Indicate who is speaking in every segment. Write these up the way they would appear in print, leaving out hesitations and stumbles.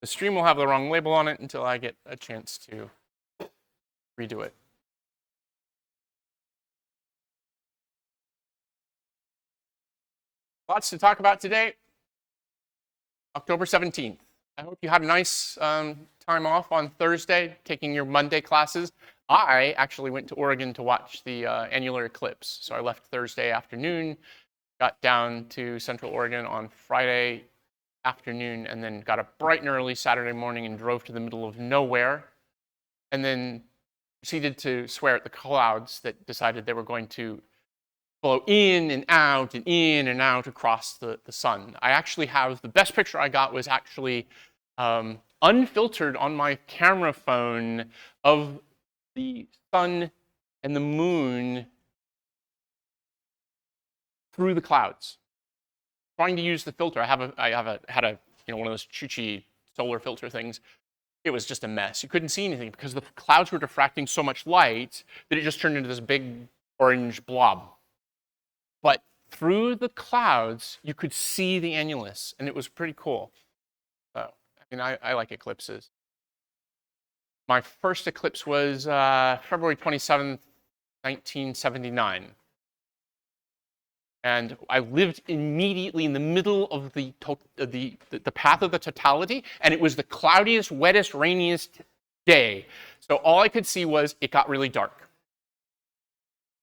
Speaker 1: The stream will have the wrong label on it until I get a chance to redo it. Lots to talk about today. October 17th. I hope you had a nice time off on Thursday, taking your Monday classes. I actually went to Oregon to watch the annular eclipse. So I left Thursday afternoon, got down to Central Oregon on Friday afternoon, and then got up bright and early Saturday morning and drove to the middle of nowhere, and then proceeded to swear at the clouds that decided they were going to flow in and out across the sun. I actually have, the best picture I got was actually unfiltered on my camera phone of the sun and the moon through the clouds. Trying to use the filter. I had a one of those choo-choo solar filter things. It was just a mess. You couldn't see anything because the clouds were diffracting so much light that it just turned into this big orange blob. But through the clouds, you could see the annulus, and it was pretty cool. So, I mean, I like eclipses. My first eclipse was February 27th, 1979. And I lived immediately in the middle of the path of the totality, and it was the cloudiest, wettest, rainiest day. So all I could see was it got really dark.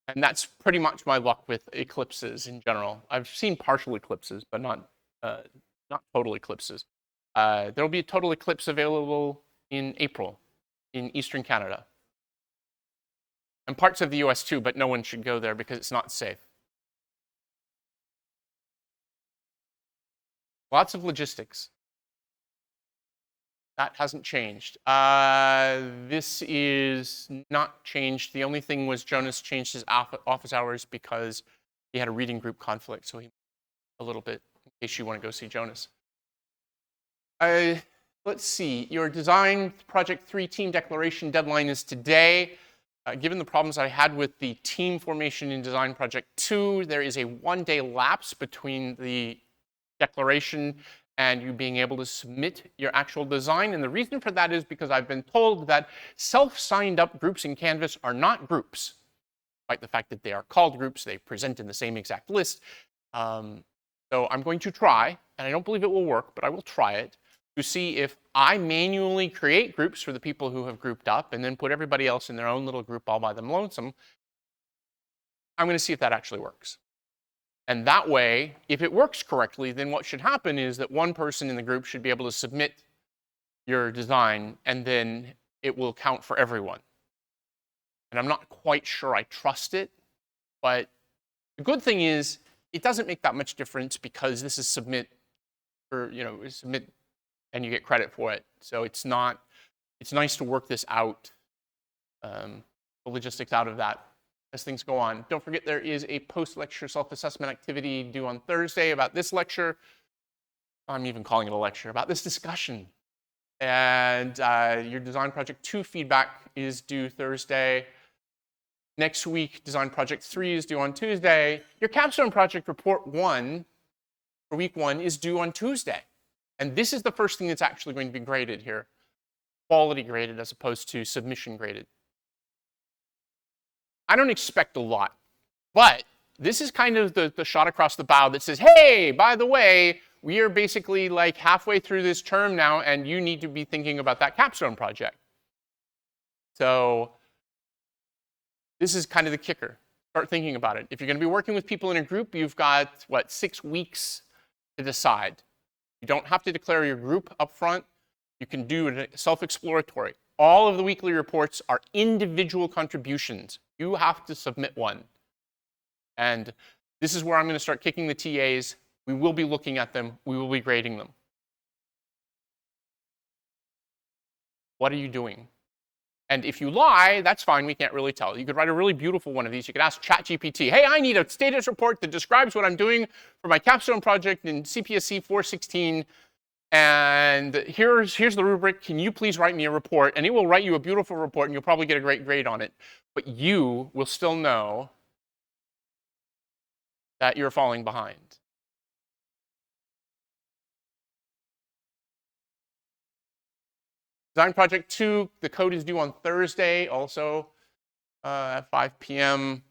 Speaker 1: And that's pretty much my luck with eclipses in general. I've seen partial eclipses, but not total eclipses. There'll be a total eclipse available in April in Eastern Canada. And parts of the US too, but no one should go there because it's not safe. Lots of logistics. That hasn't changed. This is not changed. The only thing was Jonas changed his office hours because he had a reading group conflict, so he a little bit, in case you want to go see Jonas. Let's see, your design project 3 team declaration deadline is today. Given the problems I had with the team formation in design project 2, there is a 1-day lapse between the declaration and you being able to submit your actual design. And the reason for that is because I've been told that self-signed up groups in Canvas are not groups. Despite the fact that they are called groups, they present in the same exact list. So I'm going to try, and I don't believe it will work, but I will try it, to see if I manually create groups for the people who have grouped up and then put everybody else in their own little group all by them lonesome. I'm going to see if that actually works. And that way, if it works correctly, then what should happen is that one person in the group should be able to submit your design, and then it will count for everyone. And I'm not quite sure I trust it, but the good thing is it doesn't make that much difference because this is submit and you get credit for it. So it's nice to work this out, the logistics out of that as things go on. Don't forget there is a post-lecture self-assessment activity due on Thursday about this lecture. I'm even calling it a lecture, about this discussion. And your design project 2 feedback is due Thursday. Next week, design project 3 is due on Tuesday. Your capstone project report 1 for week 1 is due on Tuesday. And this is the first thing that's actually going to be graded here. Quality graded as opposed to submission graded. I don't expect a lot, but this is kind of the shot across the bow that says, hey, by the way, we are basically like halfway through this term now, and you need to be thinking about that capstone project. So this is kind of the kicker. Start thinking about it. If you're going to be working with people in a group, you've got, 6 weeks to decide. You don't have to declare your group up front. You can do it self-exploratory. All of the weekly reports are individual contributions. You have to submit one. And this is where I'm going to start kicking the TAs. We will be looking at them. We will be grading them. What are you doing? And if you lie, that's fine. We can't really tell. You could write a really beautiful one of these. You could ask ChatGPT, hey, I need a status report that describes what I'm doing for my capstone project in CPSC 416. And here's the rubric. Can you please write me a report? And it will write you a beautiful report, and you'll probably get a great grade on it. But you will still know that you're falling behind. Design project 2, the code is due on Thursday, also at 5 p.m.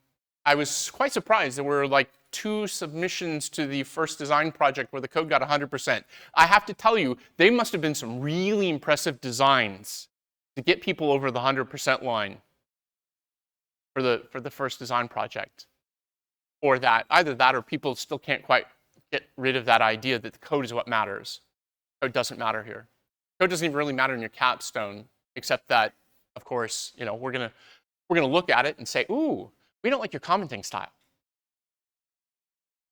Speaker 1: I was quite surprised. There were like 2 submissions to the first design project where the code got 100%. I have to tell you, they must have been some really impressive designs to get people over the 100% line for the first design project. Or that, either that or people still can't quite get rid of that idea that the code is what matters. Code doesn't matter here. Code doesn't even really matter in your capstone, except that, of course, you know, we're gonna look at it and say, ooh, we don't like your commenting style.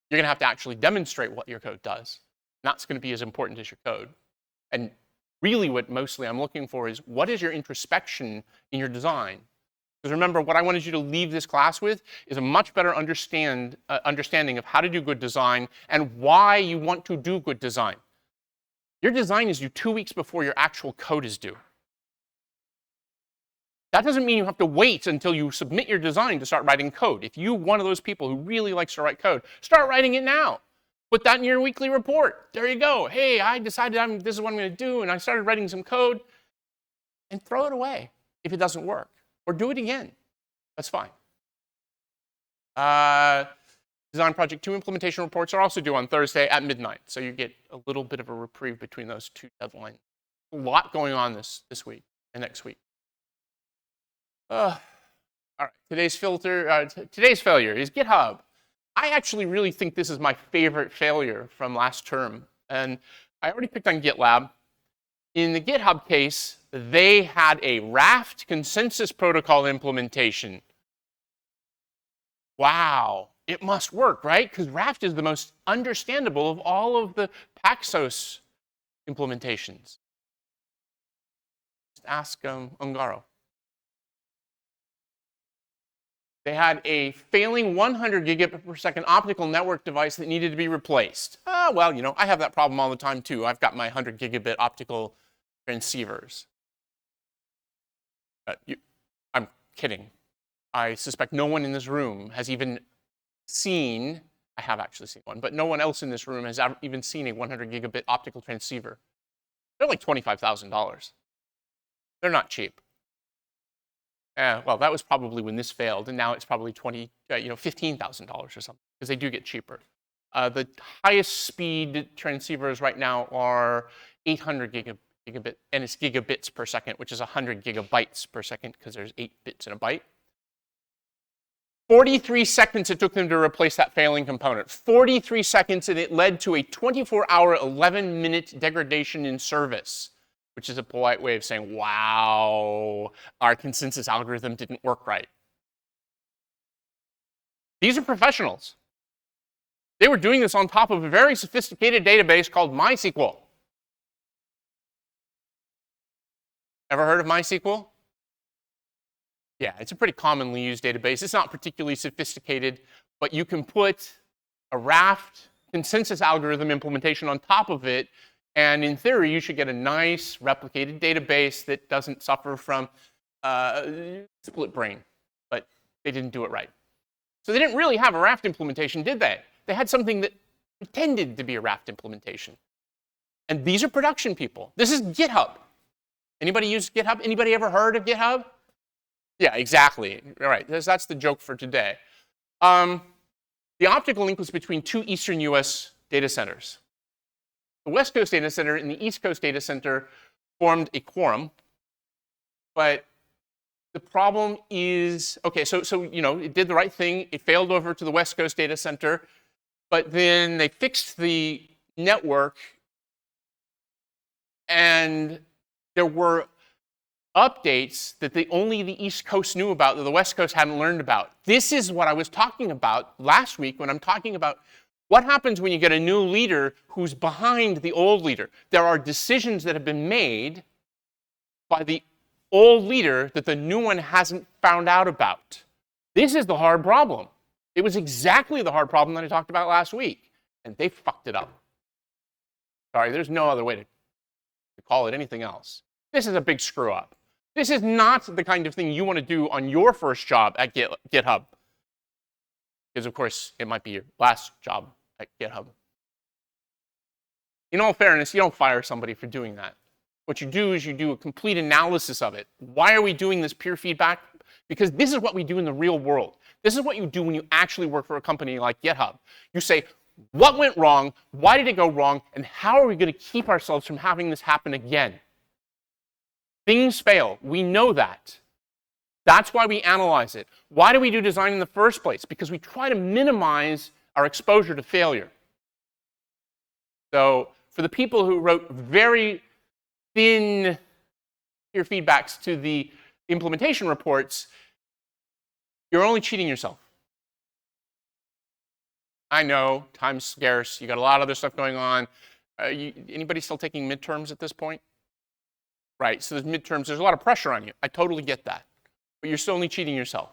Speaker 1: You're gonna have to actually demonstrate what your code does. And that's gonna be as important as your code. And really what mostly I'm looking for is, what is your introspection in your design? Because remember, what I wanted you to leave this class with is a much better understanding of how to do good design and why you want to do good design. Your design is due 2 weeks before your actual code is due. That doesn't mean you have to wait until you submit your design to start writing code. If you're one of those people who really likes to write code, start writing it now. Put that in your weekly report. There you go. Hey, I decided this is what I'm going to do, and I started writing some code. And throw it away if it doesn't work. Or do it again. That's fine. Design project 2 implementation reports are also due on Thursday at midnight. So you get a little bit of a reprieve between those 2 deadlines. A lot going on this week and next week. All right, today's failure is GitHub. I actually really think this is my favorite failure from last term. And I already picked on GitLab. In the GitHub case, they had a Raft consensus protocol implementation. Wow, it must work, right? Because Raft is the most understandable of all of the Paxos implementations. Just ask Ungaro. They had a failing 100 gigabit per second optical network device that needed to be replaced. Well, you know, I have that problem all the time too. I've got my 100 gigabit optical transceivers. I'm kidding. I suspect no one in this room has even seen, I have actually seen one, but no one else in this room has even seen a 100 gigabit optical transceiver. They're like $25,000. They're not cheap. Well, that was probably when this failed, and now it's probably $15,000 or something, because they do get cheaper. The highest speed transceivers right now are 800 gigabit, and it's gigabits per second, which is 100 gigabytes per second, because there's 8 bits in a byte. 43 seconds it took them to replace that failing component. 43 seconds, and it led to a 24-hour, 11-minute degradation in service, which is a polite way of saying, wow, our consensus algorithm didn't work right. These are professionals. They were doing this on top of a very sophisticated database called MySQL. Ever heard of MySQL? Yeah, it's a pretty commonly used database. It's not particularly sophisticated, but you can put a Raft consensus algorithm implementation on top of it, and in theory, you should get a nice replicated database that doesn't suffer from split brain, but they didn't do it right. So they didn't really have a Raft implementation, did they? They had something that pretended to be a Raft implementation. And these are production people. This is GitHub. Anybody use GitHub? Anybody ever heard of GitHub? Yeah, exactly. All right, that's the joke for today. The optical link was between 2 Eastern US data centers. The West Coast data center and the East Coast data center formed a quorum, but the problem is, okay, so you know, it did the right thing. It failed over to the West Coast data center, but then they fixed the network, and there were updates that only the East Coast knew about that the West Coast hadn't learned about. This is what I was talking about last week when I'm talking about what happens when you get a new leader who's behind the old leader. There are decisions that have been made by the old leader that the new one hasn't found out about. This is the hard problem. It was exactly the hard problem that I talked about last week, and they fucked it up. Sorry, there's no other way to call it anything else. This is a big screw up. This is not the kind of thing you want to do on your first job at GitHub. Because, of course, it might be your last job at GitHub. In all fairness, you don't fire somebody for doing that. What you do is you do a complete analysis of it. Why are we doing this peer feedback? Because this is what we do in the real world. This is what you do when you actually work for a company like GitHub. You say, what went wrong? Why did it go wrong? And how are we going to keep ourselves from having this happen again? Things fail. We know that. That's why we analyze it. Why do we do design in the first place? Because we try to minimize our exposure to failure. So for the people who wrote very thin peer feedbacks to the implementation reports, you're only cheating yourself. I know, time's scarce. You got a lot of other stuff going on. Anybody still taking midterms at this point? Right, so there's midterms, there's a lot of pressure on you. I totally get that. But you're still only cheating yourself.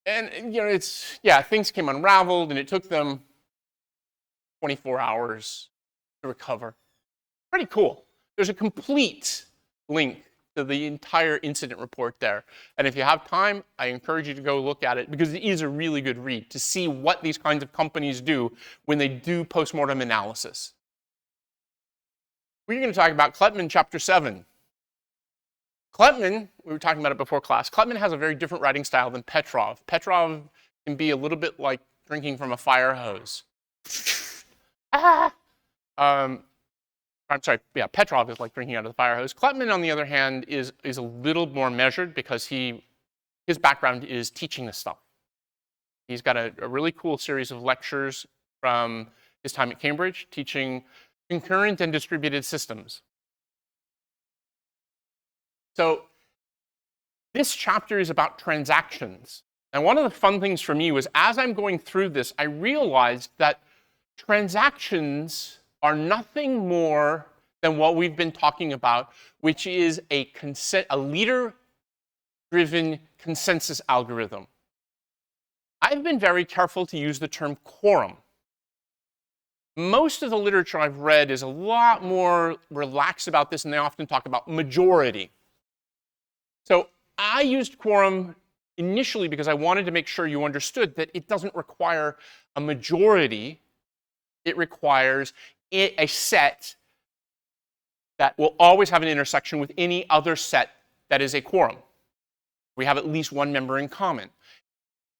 Speaker 1: And you know, things came unraveled and it took them 24 hours to recover. Pretty cool. There's a complete link to the entire incident report there. And if you have time, I encourage you to go look at it because it is a really good read to see what these kinds of companies do when they do postmortem analysis. We're going to talk about Kleppmann chapter 7. Kleppmann, we were talking about it before class, Kleppmann has a very different writing style than Petrov. Petrov can be a little bit like drinking from a fire hose. I'm sorry, yeah, Petrov is like drinking out of the fire hose. Kleppmann, on the other hand, is a little more measured because his background is teaching this stuff. He's got a really cool series of lectures from his time at Cambridge teaching concurrent and distributed systems. So this chapter is about transactions. And one of the fun things for me was as I'm going through this, I realized that transactions are nothing more than what we've been talking about, which is a leader-driven consensus algorithm. I've been very careful to use the term quorum. Most of the literature I've read is a lot more relaxed about this, and they often talk about majority. So I used quorum initially because I wanted to make sure you understood that it doesn't require a majority. It requires a set that will always have an intersection with any other set that is a quorum. We have at least one member in common.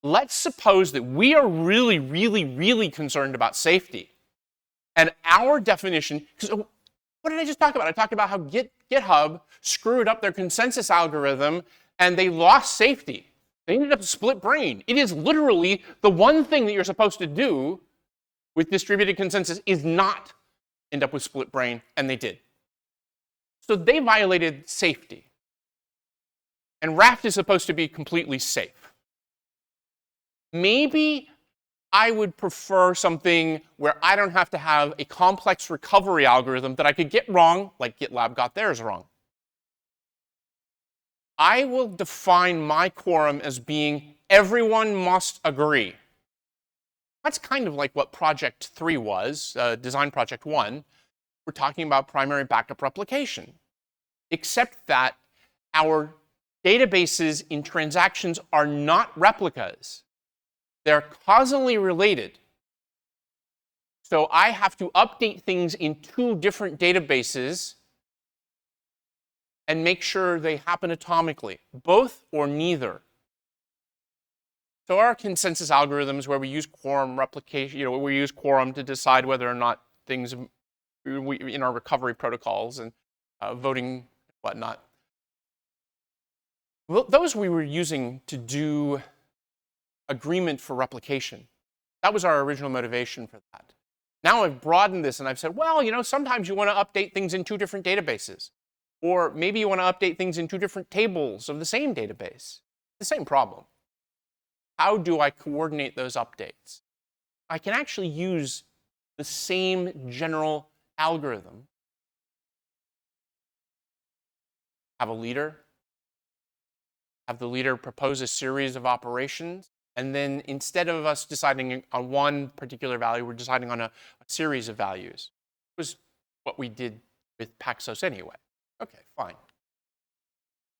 Speaker 1: Let's suppose that we are really, really, really concerned about safety. And our definition, because what did I just talk about? I talked about how GitHub screwed up their consensus algorithm and they lost safety. They ended up split brain. It is literally the one thing that you're supposed to do with distributed consensus is not end up with split brain, and they did. So they violated safety. And Raft is supposed to be completely safe. Maybe I would prefer something where I don't have to have a complex recovery algorithm that I could get wrong, like GitLab got theirs wrong. I will define my quorum as being everyone must agree. That's kind of like what Project 3 was, Design Project 1. We're talking about primary backup replication, except that our databases in transactions are not replicas. They're causally related. So I have to update things in two different databases and make sure they happen atomically, both or neither. So our consensus algorithms where we use quorum replication, we use quorum to decide whether or not things in our recovery protocols and voting and whatnot. Well, those we were using to do agreement for replication. That was our original motivation for that. Now I've broadened this and I've said, well, sometimes you want to update things in two different databases. Or maybe you want to update things in two different tables of the same database. The same problem. How do I coordinate those updates? I can actually use the same general algorithm. Have a leader. Have the leader propose a series of operations. And then instead of us deciding on one particular value, we're deciding on a series of values. It was what we did with Paxos anyway. Okay, fine.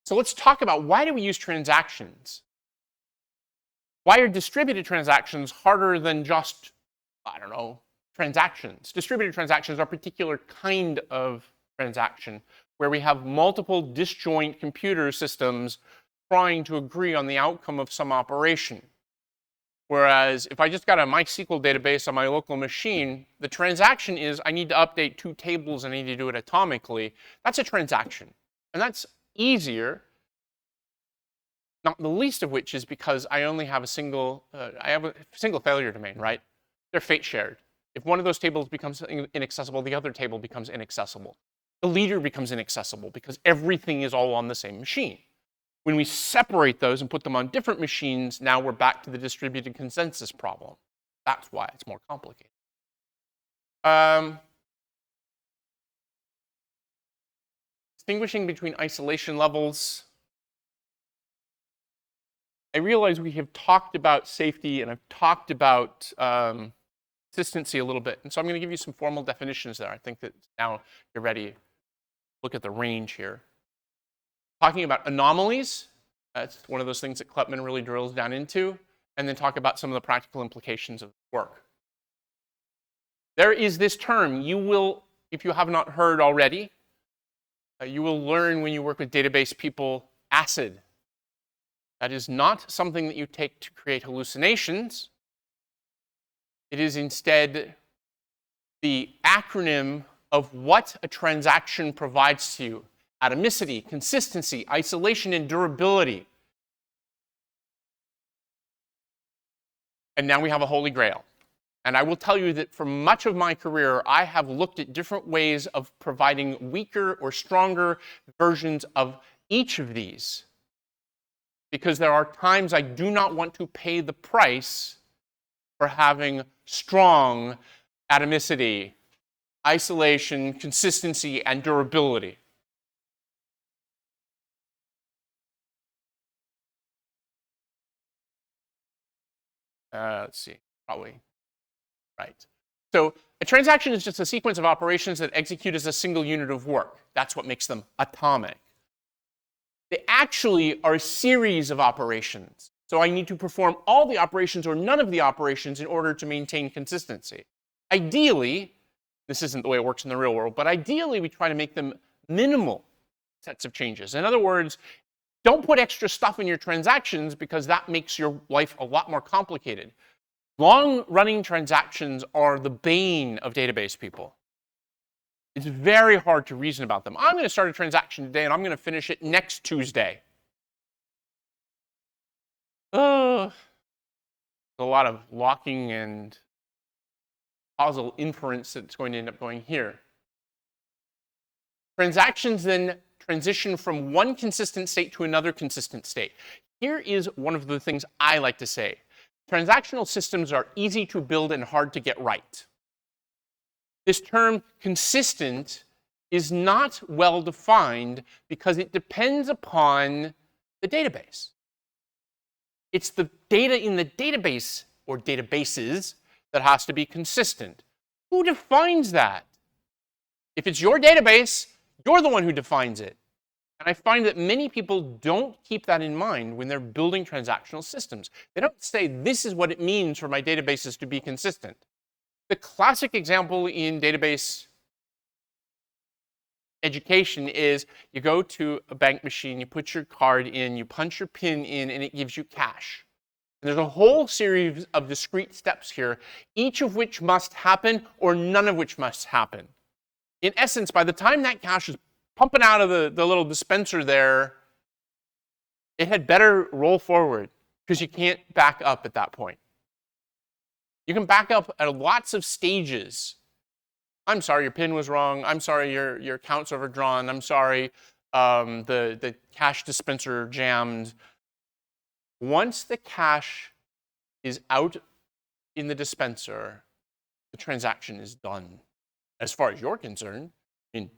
Speaker 1: So let's talk about why do we use transactions? Why are distributed transactions harder than just, I don't know, transactions. Distributed transactions are a particular kind of transaction where we have multiple disjoint computer systems trying to agree on the outcome of some operation. Whereas if I just got a MySQL database on my local machine, the transaction is I need to update 2 tables and I need to do it atomically. That's a transaction. And that's easier, not the least of which is because I only have a single failure domain, right? They're fate shared. If one of those tables becomes inaccessible, the other table becomes inaccessible. The leader becomes inaccessible because everything is all on the same machine. When we separate those and put them on different machines, now we're back to the distributed consensus problem. That's why it's more complicated. Distinguishing between isolation levels. I realize we have talked about safety and I've talked about consistency a little bit. And so I'm going to give you some formal definitions there. I think that now you're ready to look at the range here. Talking about anomalies, that's one of those things that Kleppmann really drills down into, and then talk about some of the practical implications of the work. There is this term, you will, if you have not heard already, you will learn when you work with database people, ACID. That is not something that you take to create hallucinations. It is instead the acronym of what a transaction provides to you. Atomicity, consistency, isolation, and durability. And now we have a holy grail. And I will tell you that for much of my career, I have looked at different ways of providing weaker or stronger versions of each of these. Because there are times I do not want to pay the price for having strong atomicity, isolation, consistency, and durability. Let's see, probably right. So a transaction is just a sequence of operations that execute as a single unit of work. That's what makes them atomic. They actually are a series of operations. So I need to perform all the operations or none of the operations in order to maintain consistency. Ideally, this isn't the way it works in the real world, but ideally we try to make them minimal sets of changes. In other words, don't put extra stuff in your transactions because that makes your life a lot more complicated. Long-running transactions are the bane of database people. It's very hard to reason about them. I'm going to start a transaction today and I'm going to finish it next Tuesday. A lot of locking and causal inference that's going to end up going here. Transactions then transition from one consistent state to another consistent state. Here is one of the things I like to say. Transactional systems are easy to build and hard to get right. This term consistent is not well defined because it depends upon the database. It's the data in the database or databases that has to be consistent. Who defines that? If it's your database, you're the one who defines it. And I find that many people don't keep that in mind when they're building transactional systems. They don't say, this is what it means for my databases to be consistent. The classic example in database education is you go to a bank machine, you put your card in, you punch your PIN in, and it gives you cash. And there's a whole series of discrete steps here, each of which must happen or none of which must happen. In essence, by the time that cash is pumping out of the little dispenser there, it had better roll forward because you can't back up at that point. You can back up at lots of stages. I'm sorry, your PIN was wrong. I'm sorry, your account's overdrawn. I'm sorry, the cash dispenser jammed. Once the cash is out in the dispenser, the transaction is done. As far as you're concerned, I mean,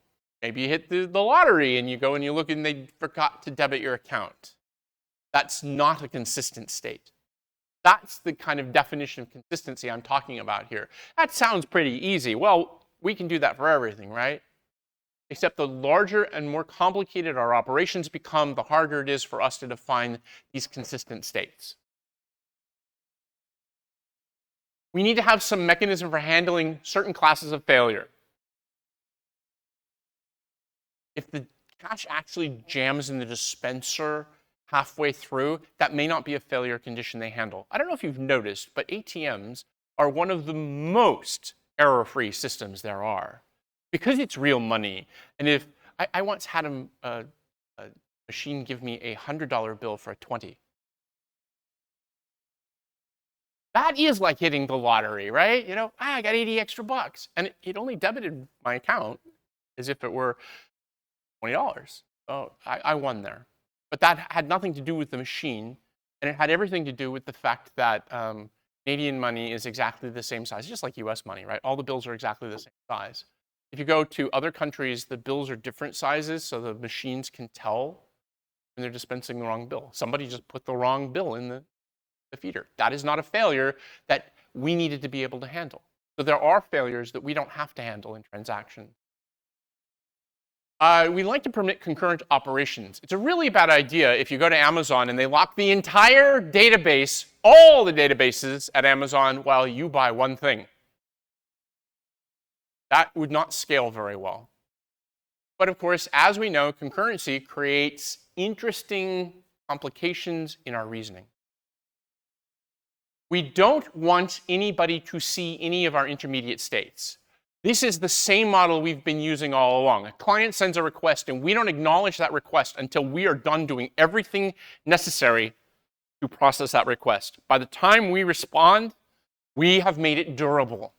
Speaker 1: maybe you hit the lottery and you go and you look and they forgot to debit your account. That's not a consistent state. That's the kind of definition of consistency I'm talking about here. That sounds pretty easy. Well, we can do that for everything, right? Except the larger and more complicated our operations become, the harder it is for us to define these consistent states. We need to have some mechanism for handling certain classes of failure. If the cash actually jams in the dispenser halfway through, that may not be a failure condition they handle. I don't know if you've noticed, but ATMs are one of the most error-free systems there are because it's real money. And if I once had a machine give me a $100 bill for a 20. That is like hitting the lottery, right? You know, I got 80 extra bucks, and it only debited my account as if it were $20. So I won there. But that had nothing to do with the machine, and it had everything to do with the fact that Canadian money is exactly the same size, just like US money, right? All the bills are exactly the same size. If you go to other countries, the bills are different sizes, so the machines can tell when they're dispensing the wrong bill. Somebody just put the wrong bill in the feeder. That is not a failure that we needed to be able to handle. So there are failures that we don't have to handle in transactions. We like to permit concurrent operations. It's a really bad idea if you go to Amazon and they lock the entire database, all the databases at Amazon, while you buy one thing. That would not scale very well. But of course, as we know, concurrency creates interesting complications in our reasoning. We don't want anybody to see any of our intermediate states. This is the same model we've been using all along. A client sends a request, and we don't acknowledge that request until we are done doing everything necessary to process that request. By the time we respond, we have made it durable.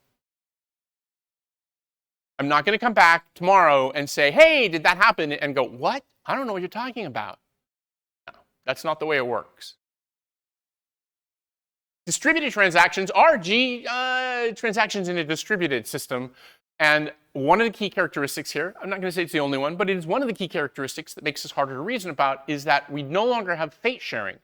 Speaker 1: I'm not going to come back tomorrow and say, hey, did that happen? And go, what? I don't know what you're talking about. No, that's not the way it works. Distributed transactions are transactions in a distributed system. And one of the key characteristics here, I'm not going to say it's the only one, but it is one of the key characteristics that makes this harder to reason about, is that we no longer have fate sharing.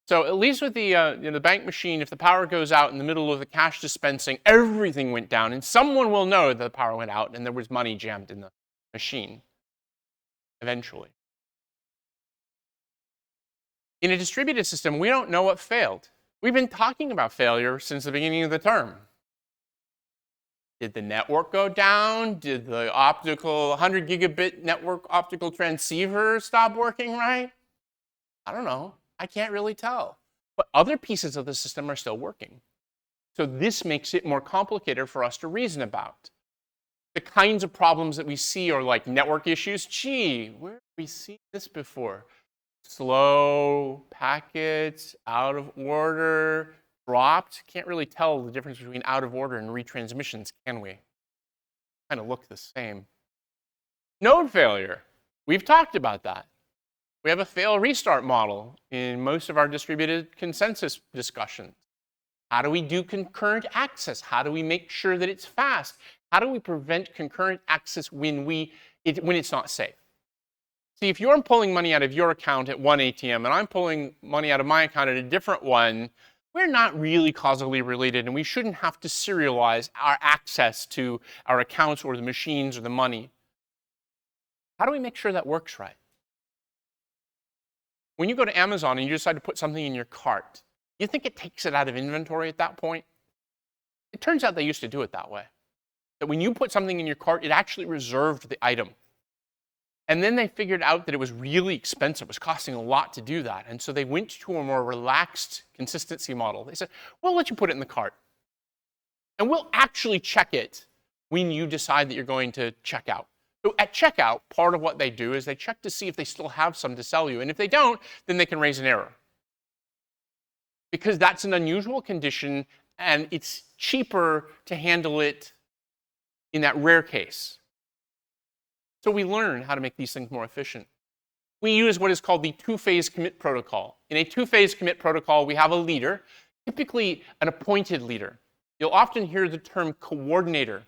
Speaker 1: So at least with the bank machine, if the power goes out in the middle of the cash dispensing, everything went down, and someone will know that the power went out and there was money jammed in the machine eventually. In a distributed system, we don't know what failed. We've been talking about failure since the beginning of the term. Did the network go down? Did the optical 100 gigabit network optical transceiver stop working right? I don't know. I can't really tell. But other pieces of the system are still working. So this makes it more complicated for us to reason about. The kinds of problems that we see are like network issues. Gee, where have we seen this before? Slow packets, out of order, dropped. Can't really tell the difference between out of order and retransmissions, can we? Kind of look the same. Node failure. We've talked about that. We have a fail restart model in most of our distributed consensus discussions. How do we do concurrent access? How do we make sure that it's fast? How do we prevent concurrent access when it's not safe? See, if you're pulling money out of your account at one ATM and I'm pulling money out of my account at a different one, we're not really causally related, and we shouldn't have to serialize our access to our accounts or the machines or the money. How do we make sure that works right? When you go to Amazon and you decide to put something in your cart, you think it takes it out of inventory at that point? It turns out they used to do it that way. That when you put something in your cart, it actually reserved the item. And then they figured out that it was really expensive. It was costing a lot to do that. And so they went to a more relaxed consistency model. They said, we'll let you put it in the cart. And we'll actually check it when you decide that you're going to check out. So at checkout, part of what they do is they check to see if they still have some to sell you. And if they don't, then they can raise an error. Because that's an unusual condition, and it's cheaper to handle it in that rare case. So we learn how to make these things more efficient. We use what is called the two-phase commit protocol. In a two-phase commit protocol, we have a leader, typically an appointed leader. You'll often hear the term coordinator.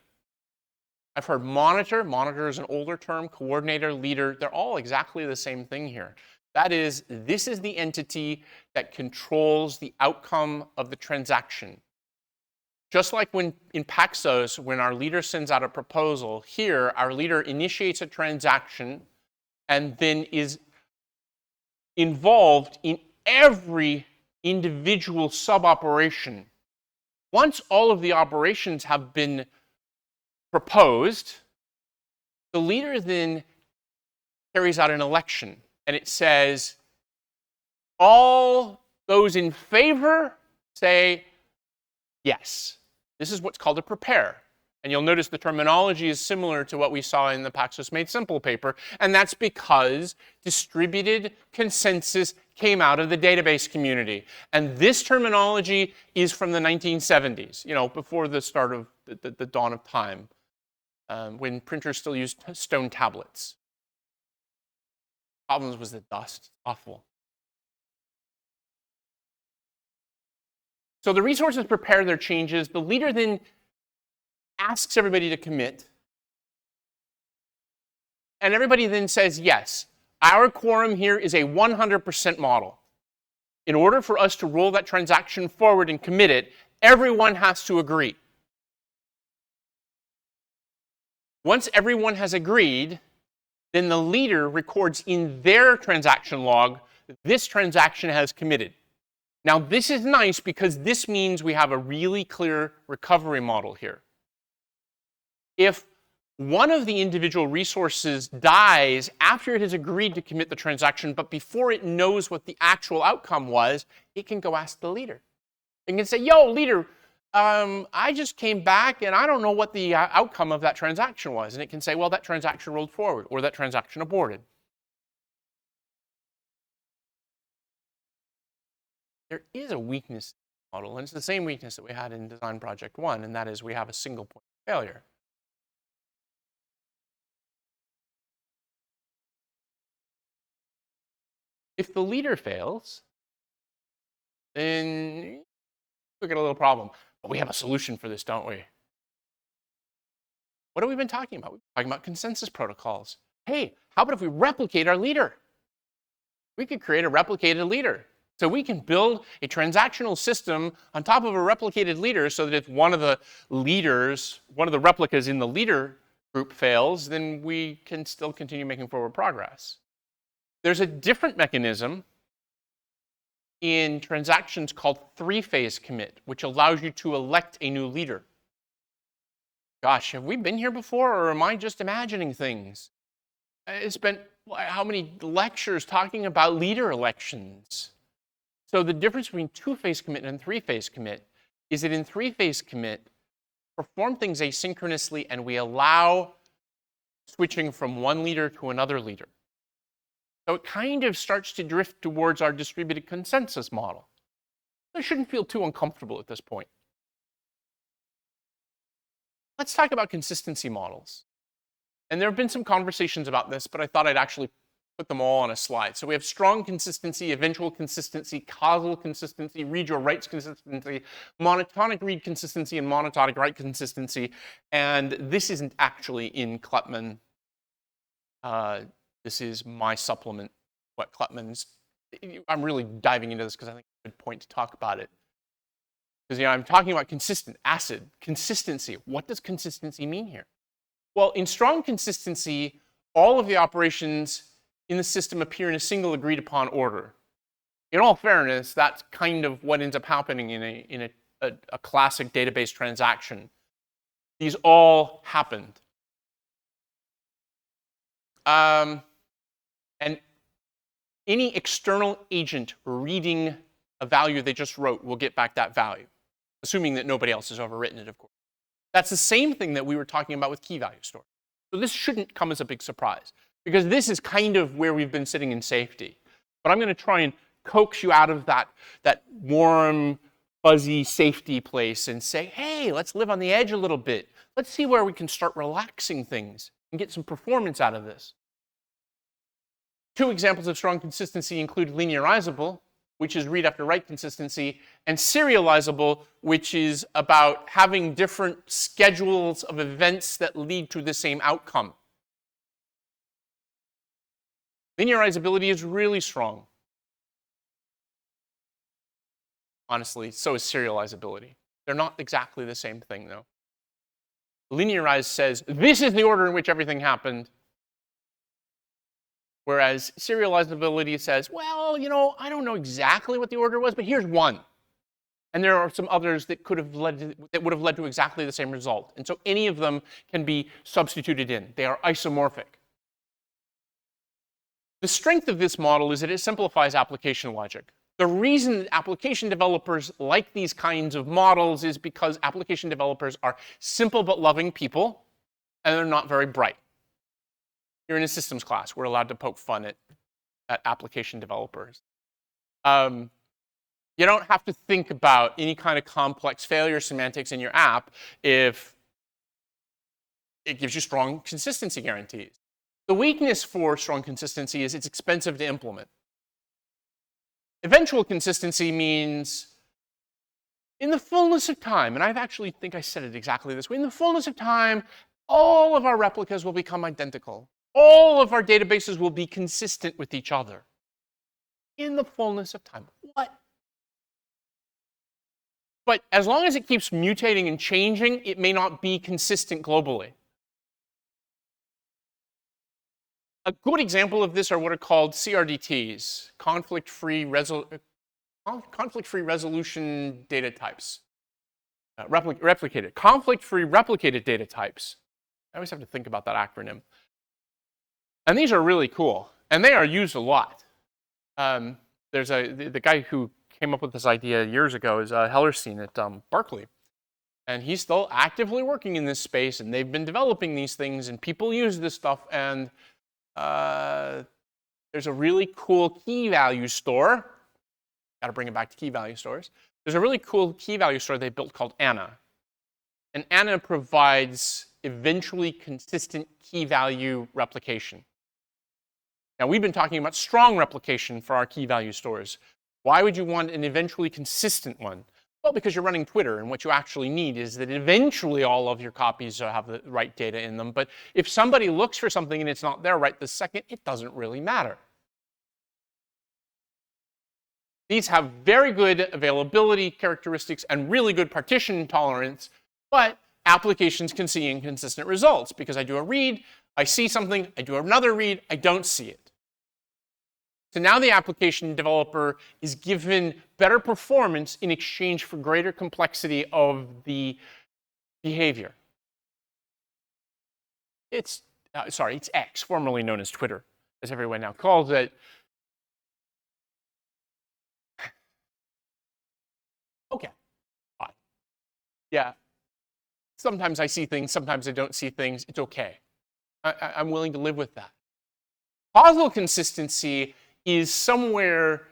Speaker 1: I've heard monitor. Monitor is an older term. Coordinator, leader, they're all exactly the same thing here. That is, this is the entity that controls the outcome of the transaction. Just like when in Paxos, when our leader sends out a proposal, here our leader initiates a transaction and then is involved in every individual sub-operation Once all of the operations have been proposed, the leader then carries out an election, and it says, all those in favor say yes. This is what's called a prepare. And you'll notice the terminology is similar to what we saw in the Paxos Made Simple paper, and that's because distributed consensus came out of the database community. And this terminology is from the 1970s, before the start of the dawn of time, when printers still used stone tablets. Problems was the dust. Awful. So the resources prepare their changes. The leader then asks everybody to commit. And everybody then says, yes, our quorum here is a 100% model. In order for us to roll that transaction forward and commit it, everyone has to agree. Once everyone has agreed, then the leader records in their transaction log, this transaction has committed. Now, this is nice because this means we have a really clear recovery model here. If one of the individual resources dies after it has agreed to commit the transaction, but before it knows what the actual outcome was, it can go ask the leader. It can say, yo, leader, I just came back and I don't know what the outcome of that transaction was. And it can say, well, that transaction rolled forward or that transaction aborted. There is a weakness in the model, and it's the same weakness that we had in Design Project 1, and that is we have a single point of failure. If the leader fails, then we get a little problem. But we have a solution for this, don't we? What have we been talking about? We've been talking about consensus protocols. Hey, how about if we replicate our leader? We could create a replicated leader. So we can build a transactional system on top of a replicated leader so that if one of the leaders, one of the replicas in the leader group fails, then we can still continue making forward progress. There's a different mechanism in transactions called three-phase commit, which allows you to elect a new leader. Gosh, have we been here before, or am I just imagining things? I spent how many lectures talking about leader elections? So the difference between two-phase commit and three-phase commit is that in three-phase commit, perform things asynchronously, and we allow switching from one leader to another leader. So it kind of starts to drift towards our distributed consensus model. I shouldn't feel too uncomfortable at this point. Let's talk about consistency models. And there have been some conversations about this, but I thought I'd actually put them all on a slide. So we have strong consistency, eventual consistency, causal consistency, read your writes consistency, monotonic read consistency, and monotonic write consistency. And this isn't actually in Kleppmann. This is my supplement, what Kleppmann's. I'm really diving into this because I think it's a good point to talk about it. Because I'm talking about consistent, acid, consistency. What does consistency mean here? Well, in strong consistency, all of the operations in the system appear in a single agreed upon order. In all fairness, that's kind of what ends up happening in a classic database transaction. These all happened. And any external agent reading a value they just wrote will get back that value, assuming that nobody else has overwritten it, of course. That's the same thing that we were talking about with key value store. So this shouldn't come as a big surprise, because this is kind of where we've been sitting in safety. But I'm going to try and coax you out of that warm, fuzzy safety place and say, hey, let's live on the edge a little bit. Let's see where we can start relaxing things and get some performance out of this. Two examples of strong consistency include linearizable, which is read after write consistency, and serializable, which is about having different schedules of events that lead to the same outcome. Linearizability is really strong. Honestly, so is serializability. They're not exactly the same thing, though. Linearize says, this is the order in which everything happened. Whereas serializability says, well, I don't know exactly what the order was, but here's one. And there are some others that would have led to exactly the same result. And so any of them can be substituted in. They are isomorphic. The strength of this model is that it simplifies application logic. The reason that application developers like these kinds of models is because application developers are simple but loving people, and they're not very bright. You're in a systems class. We're allowed to poke fun at application developers. You don't have to think about any kind of complex failure semantics in your app if it gives you strong consistency guarantees. The weakness for strong consistency is it's expensive to implement. Eventual consistency means in the fullness of time, and I actually think I said it exactly this way, in the fullness of time, all of our replicas will become identical. All of our databases will be consistent with each other. In the fullness of time. What? But as long as it keeps mutating and changing, it may not be consistent globally. A good example of this are what are called CRDTs, conflict-free resolution data types. Conflict-free replicated data types. I always have to think about that acronym. And these are really cool, and they are used a lot. There's the guy who came up with this idea years ago is Hellerstein at Berkeley. And he's still actively working in this space, and they've been developing these things, and people use this stuff, and there's a really cool key value store. Got to bring it back to key value stores. There's a really cool key value store they built called Anna. And Anna provides eventually consistent key value replication. Now, we've been talking about strong replication for our key value stores. Why would you want an eventually consistent one? Well, because you're running Twitter, and what you actually need is that eventually all of your copies have the right data in them. But if somebody looks for something and it's not there right this second, it doesn't really matter. These have very good availability characteristics and really good partition tolerance, but applications can see inconsistent results because I do a read, I see something, I do another read, I don't see it. So now the application developer is given better performance in exchange for greater complexity of the behavior. It's X, formerly known as Twitter, as everyone now calls it. Okay, fine. Yeah, sometimes I see things, sometimes I don't see things. It's okay. I'm willing to live with that. Causal consistency is somewhere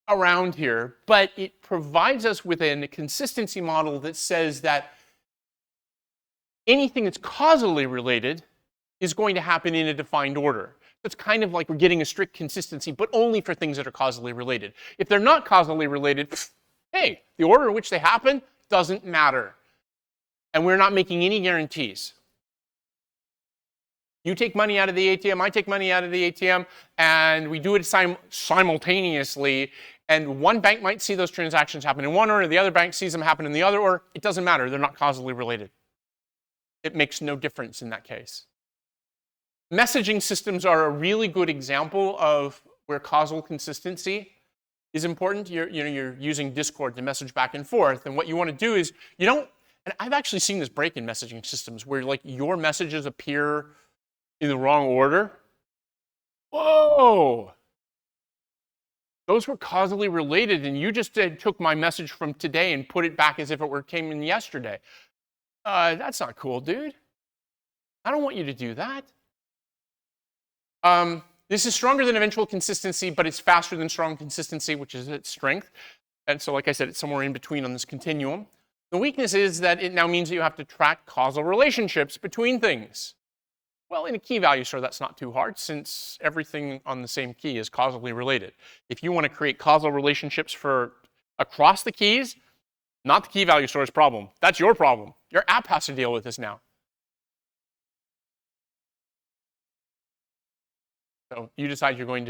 Speaker 1: around here, but it provides us with a consistency model that says that anything that's causally related is going to happen in a defined order. It's kind of like we're getting a strict consistency, but only for things that are causally related. If they're not causally related, hey, the order in which they happen doesn't matter. And we're not making any guarantees. You take money out of the ATM, I take money out of the ATM, and we do it simultaneously. And one bank might see those transactions happen in one order, the other bank sees them happen in the other order. It doesn't matter. They're not causally related. It makes no difference in that case. Messaging systems are a really good example of where causal consistency is important. You're using Discord to message back and forth, and what you want to do is and I've actually seen this break in messaging systems where like your messages appear in the wrong order. Whoa! Those were causally related, and you just took my message from today and put it back as if it came in yesterday. That's not cool, dude. I don't want you to do that. This is stronger than eventual consistency, but it's faster than strong consistency, which is its strength. And so, like I said, it's somewhere in between on this continuum. The weakness is that it now means that you have to track causal relationships between things. Well, in a key value store, that's not too hard since everything on the same key is causally related. If you want to create causal relationships for across the keys, not the key value store's problem. That's your problem. Your app has to deal with this now. So you decide you're going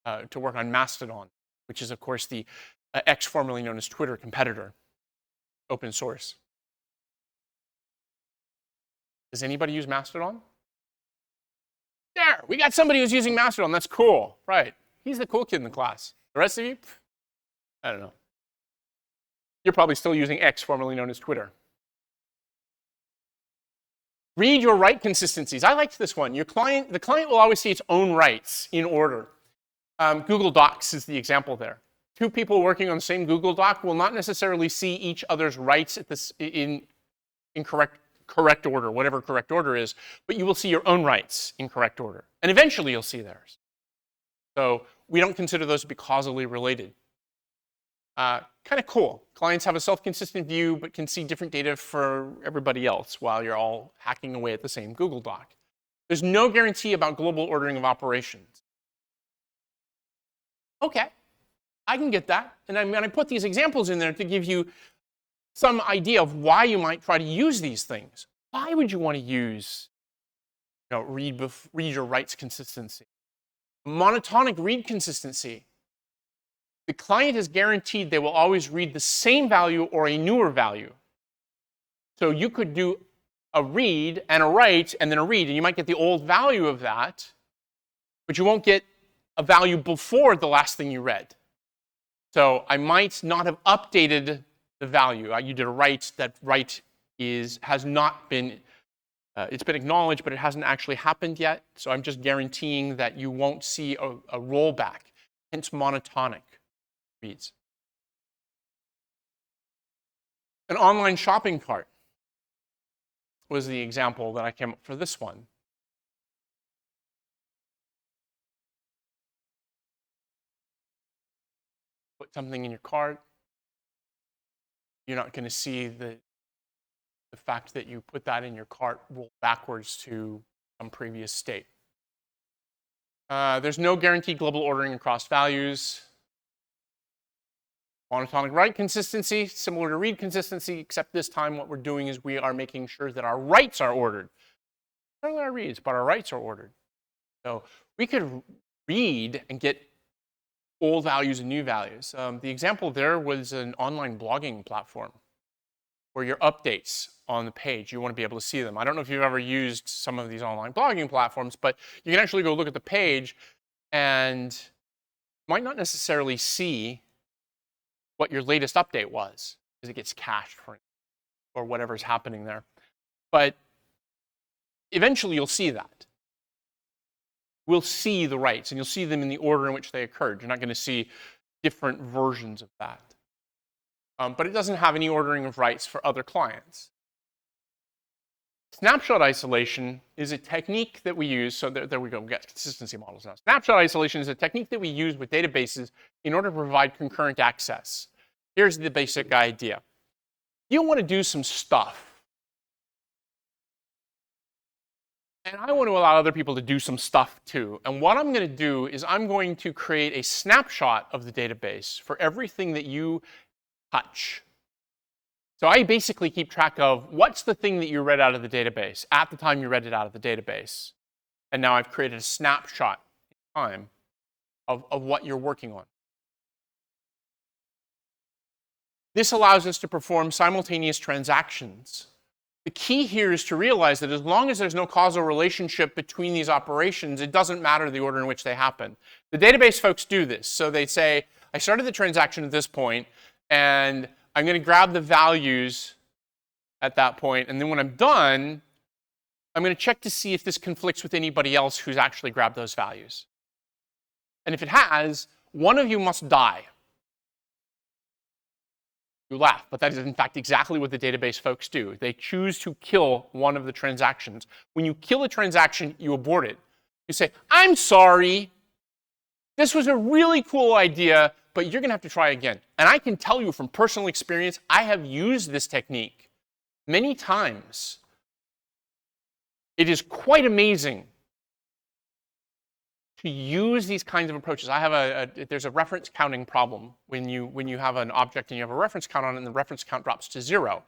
Speaker 1: to work on Mastodon, which is, of course, the X formerly known as Twitter competitor, open source. Does anybody use Mastodon? There, we got somebody who's using Mastodon. That's cool, right? He's the cool kid in the class. The rest of you, I don't know. You're probably still using X, formerly known as Twitter. Read your write consistencies. I liked this one. The client will always see its own writes in order. Google Docs is the example there. Two people working on the same Google Doc will not necessarily see each other's writes in correct order, whatever correct order is, but you will see your own writes in correct order. And eventually you'll see theirs. So we don't consider those to be causally related. Kind of cool. Clients have a self-consistent view, but can see different data for everybody else while you're all hacking away at the same Google Doc. There's no guarantee about global ordering of operations. Okay, I can get that. And I put these examples in there to give you some idea of why you might try to use these things. Why would you want to use, read your writes consistency? Monotonic read consistency. The client is guaranteed they will always read the same value or a newer value. So you could do a read and a write and then a read, and you might get the old value of that, but you won't get a value before the last thing you read. So I might not have updated the value. You did a write. That write has not been, it's been acknowledged, but it hasn't actually happened yet. So I'm just guaranteeing that you won't see a rollback, hence monotonic reads. An online shopping cart was the example that I came up for this one. Put something in your cart. You're not going to see the fact that you put that in your cart roll backwards to some previous state. There's no guaranteed global ordering across values. Monotonic write consistency, similar to read consistency, except this time what we're doing is we are making sure that our writes are ordered. Not only our reads, but our writes are ordered. So we could read and get old values and new values. The example there was an online blogging platform where your updates on the page, you want to be able to see them. I don't know if you've ever used some of these online blogging platforms, but you can actually go look at the page and might not necessarily see what your latest update was, because it gets cached or whatever's happening there. But eventually you'll see that. We'll see the writes, and you'll see them in the order in which they occurred. You're not going to see different versions of that. But it doesn't have any ordering of writes for other clients. Snapshot isolation is a technique that we use. So there we go, we got consistency models now. Snapshot isolation is a technique that we use with databases in order to provide concurrent access. Here's the basic idea. You want to do some stuff. And I want to allow other people to do some stuff too. And what I'm going to do is I'm going to create a snapshot of the database for everything that you touch. So I basically keep track of what's the thing that you read out of the database at the time you read it out of the database. And now I've created a snapshot in time of what you're working on. This allows us to perform simultaneous transactions. The key here is to realize that as long as there's no causal relationship between these operations, it doesn't matter the order in which they happen. The database folks do this. So they say, I started the transaction at this point, and I'm going to grab the values at that point, and then when I'm done, I'm going to check to see if this conflicts with anybody else who's actually grabbed those values. And if it has, one of you must die. You laugh, but that is in fact exactly what the database folks do. They choose to kill one of the transactions. When you kill a transaction, you abort it. You say, I'm sorry, this was a really cool idea, but you're going to have to try again. And I can tell you from personal experience, I have used this technique many times. It is quite amazing to use these kinds of approaches. I have there's a reference counting problem when you have an object and you have a reference count on it and the reference count drops to 0.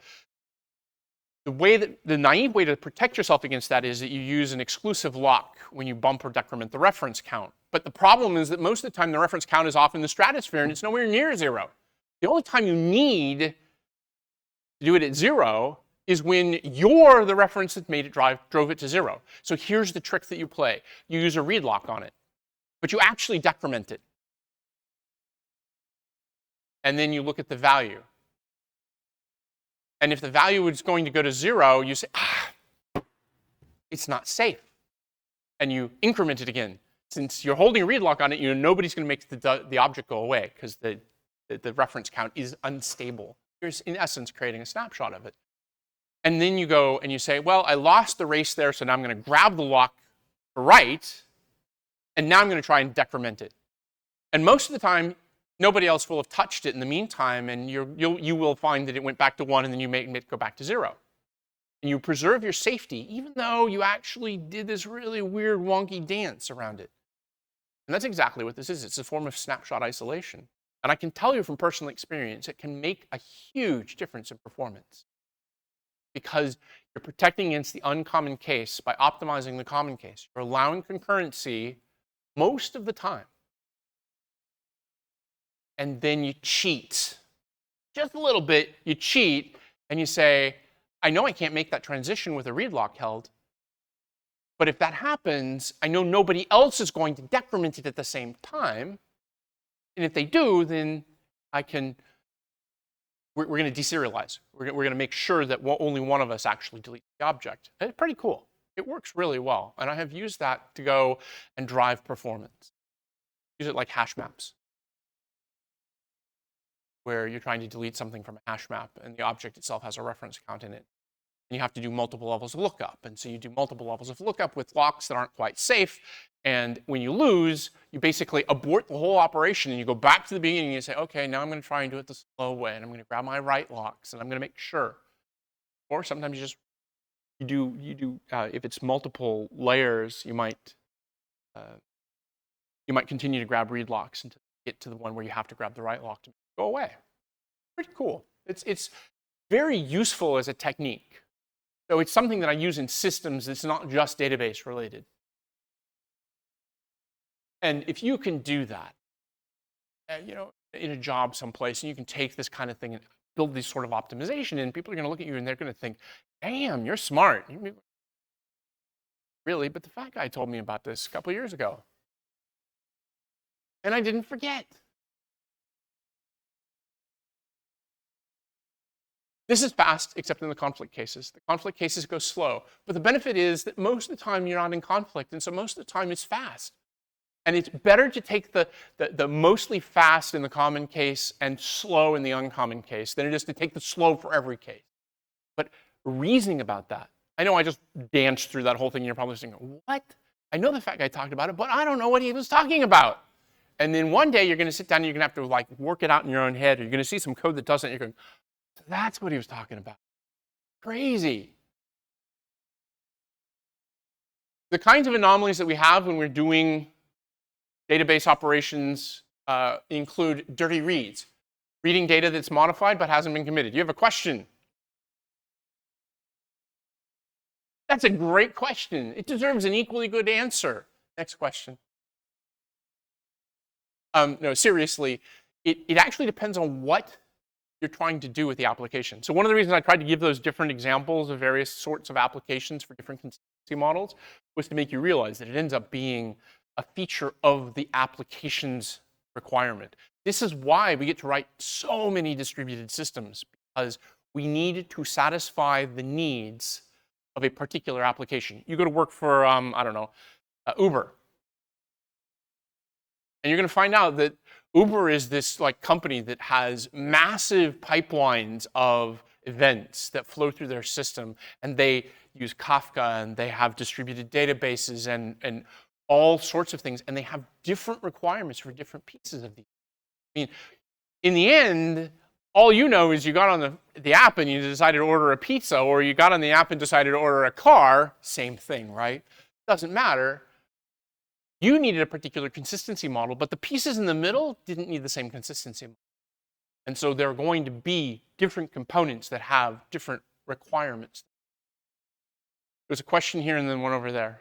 Speaker 1: The naive way to protect yourself against that is that you use an exclusive lock when you bump or decrement the reference count. But the problem is that most of the time the reference count is off in the stratosphere and it's nowhere near 0. The only time you need to do it at 0 is when you're the reference that made it drove it to 0. So here's the trick that you play. You use a read lock on it, but you actually decrement it. And then you look at the value. And if the value is going to go to 0, you say, it's not safe. And you increment it again. Since you're holding a read lock on it, nobody's going to make the object go away because the reference count is unstable. You're, in essence, creating a snapshot of it. And then you go and you say, well, I lost the race there, so now I'm going to grab the lock to right, and now I'm going to try and decrement it. And most of the time, nobody else will have touched it in the meantime, and you will find that it went back to 1, and then you make it go back to 0. And you preserve your safety, even though you actually did this really weird, wonky dance around it. And that's exactly what this is. It's a form of snapshot isolation. And I can tell you from personal experience, it can make a huge difference in performance. Because you're protecting against the uncommon case by optimizing the common case. You're allowing concurrency most of the time. And then you cheat. Just a little bit, you cheat, and you say, I know I can't make that transition with a read lock held, but if that happens, I know nobody else is going to decrement it at the same time. And if they do, then we're going to deserialize. We're going to make sure that only one of us actually deletes the object. And it's pretty cool. It works really well. And I have used that to go and drive performance. Use it like hash maps, where you're trying to delete something from a hash map and the object itself has a reference count in it. And you have to do multiple levels of lookup. And so you do multiple levels of lookup with locks that aren't quite safe. And when you lose, you basically abort the whole operation and you go back to the beginning and you say, okay, now I'm going to try and do it the slow way. And I'm going to grab my right locks and I'm going to make sure. Or sometimes you do if it's multiple layers, you might continue to grab read locks until you get to the one where you have to grab the right lock to go away. Pretty cool. It's very useful as a technique. So it's something that I use in systems that's not just database related. And if you can do that, in a job someplace, and you can take this kind of thing and build this sort of optimization in, people are going to look at you and they're going to think, damn, you're smart. Really, but the fat guy told me about this a couple of years ago. And I didn't forget. This is fast, except in the conflict cases. The conflict cases go slow. But the benefit is that most of the time you're not in conflict, and so most of the time it's fast. And it's better to take the mostly fast in the common case and slow in the uncommon case than it is to take the slow for every case. But reasoning about that, I know I just danced through that whole thing, and you're probably thinking, what? I know the fat guy talked about it, but I don't know what he was talking about. And then one day you're going to sit down and you're going to have to work it out in your own head, or you're going to see some code that doesn't, and you're going, that's what he was talking about. Crazy. The kinds of anomalies that we have when we're doing database operations include dirty reads, reading data that's modified but hasn't been committed. You have a question? That's a great question. It deserves an equally good answer. Next question. No, seriously, it actually depends on what you're trying to do with the application. So one of the reasons I tried to give those different examples of various sorts of applications for different consistency models was to make you realize that it ends up being a feature of the application's requirement. This is why we get to write so many distributed systems, because we need to satisfy the needs of a particular application. You go to work for, I don't know, Uber. And you're going to find out that Uber is this company that has massive pipelines of events that flow through their system, and they use Kafka, and they have distributed databases and all sorts of things, and they have different requirements for different pieces of these. I mean, in the end, all you know is you got on the app and you decided to order a pizza, or you got on the app and decided to order a car. Same thing, right? Doesn't matter. You needed a particular consistency model, but the pieces in the middle didn't need the same consistency model. And so there are going to be different components that have different requirements. There's a question here and then one over there.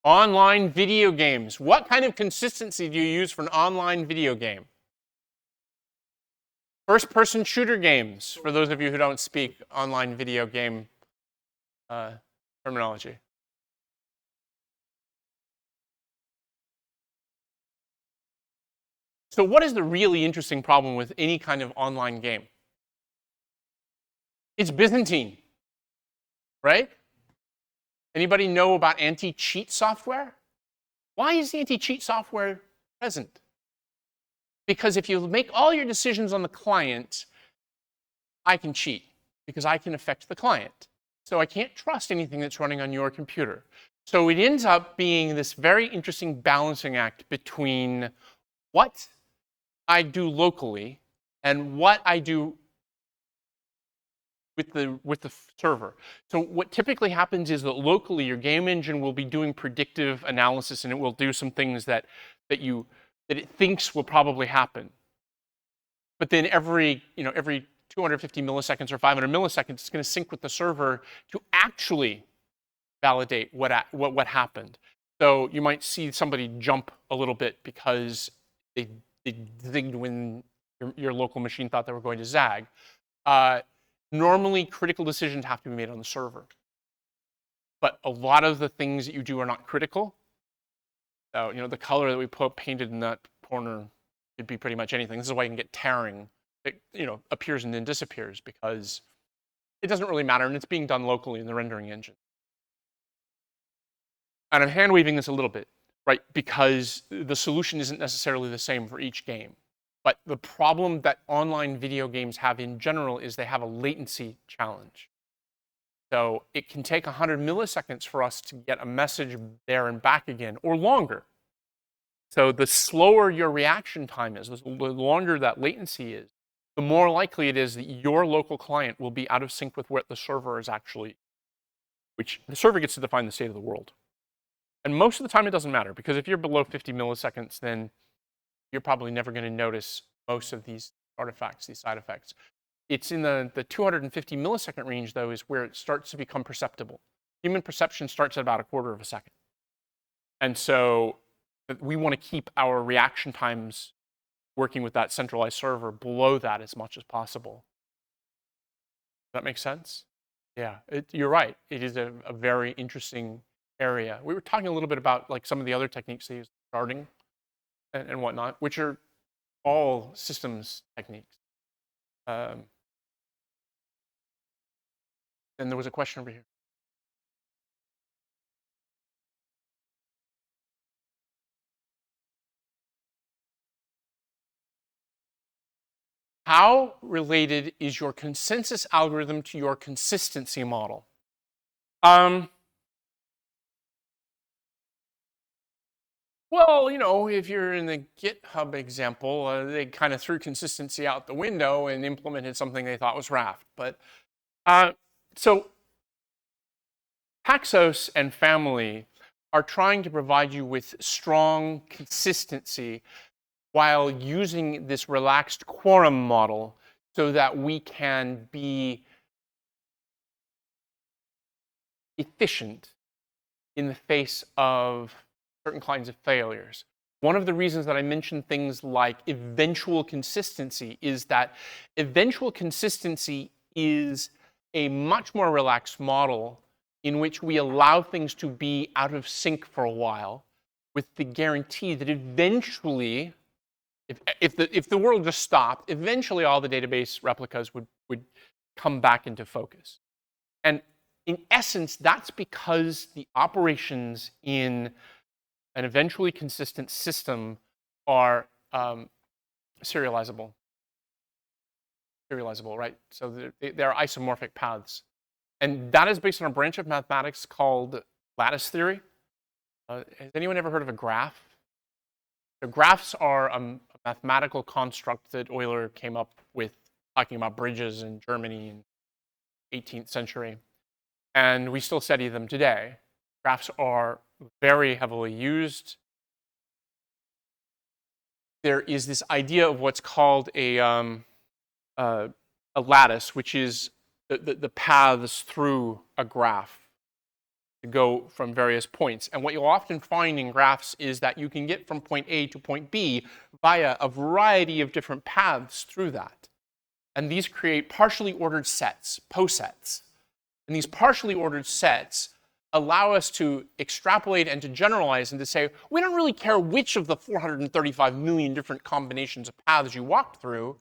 Speaker 1: Online video games. What kind of consistency do you use for an online video game? First-person shooter games, for those of you who don't speak online video game terminology. So what is the really interesting problem with any kind of online game? It's Byzantine, right? Anybody know about anti-cheat software? Why is anti-cheat software present? Because if you make all your decisions on the client, I can cheat because I can affect the client. So I can't trust anything that's running on your computer. So it ends up being this very interesting balancing act between what I do locally and what I do with the server. So what typically happens is that locally your game engine will be doing predictive analysis, and it will do some things that it thinks will probably happen. But then every 250 milliseconds or 500 milliseconds, it's going to sync with the server to actually validate what happened. So you might see somebody jump a little bit because they zigged when your local machine thought they were going to zag. Normally, critical decisions have to be made on the server. But a lot of the things that you do are not critical. So, the color that we painted in that corner could be pretty much anything. This is why you can get tearing. It, appears and then disappears because it doesn't really matter, and it's being done locally in the rendering engine. And I'm hand-waving this a little bit, right? Because the solution isn't necessarily the same for each game. But the problem that online video games have in general is they have a latency challenge. So it can take 100 milliseconds for us to get a message there and back again, or longer. So the slower your reaction time is, the longer that latency is, the more likely it is that your local client will be out of sync with what the server is actually, which the server gets to define the state of the world. And most of the time it doesn't matter, because if you're below 50 milliseconds, then you're probably never going to notice most of these artifacts, these side effects. It's in the 250 millisecond range, though, is where it starts to become perceptible. Human perception starts at about a quarter of a second. And so we want to keep our reaction times working with that centralized server below that as much as possible. Does that make sense? Yeah, you're right. It is a very interesting area. We were talking a little bit about like some of the other techniques they use, sharding and whatnot, which are all systems techniques. And there was a question over here. How related is your consensus algorithm to your consistency model? Well, if you're in the GitHub example, they kind of threw consistency out the window and implemented something they thought was Raft. But so Paxos and family are trying to provide you with strong consistency while using this relaxed quorum model so that we can be efficient in the face of certain kinds of failures. One of the reasons that I mentioned things like eventual consistency is that eventual consistency is a much more relaxed model in which we allow things to be out of sync for a while with the guarantee that eventually, if the world just stopped, eventually all the database replicas would come back into focus. And in essence, that's because the operations in an eventually consistent system are serializable, right? So they're isomorphic paths. And that is based on a branch of mathematics called lattice theory. Has anyone ever heard of a graph? So graphs are a mathematical construct that Euler came up with talking about bridges in Germany in the 18th century. And we still study them today. Graphs are very heavily used. There is this idea of what's called a lattice, which is the paths through a graph to go from various points. And what you'll often find in graphs is that you can get from point A to point B via a variety of different paths through that. And these create partially ordered sets, posets. And these partially ordered sets allow us to extrapolate and to generalize and to say, we don't really care which of the 435 million different combinations of paths you walked through.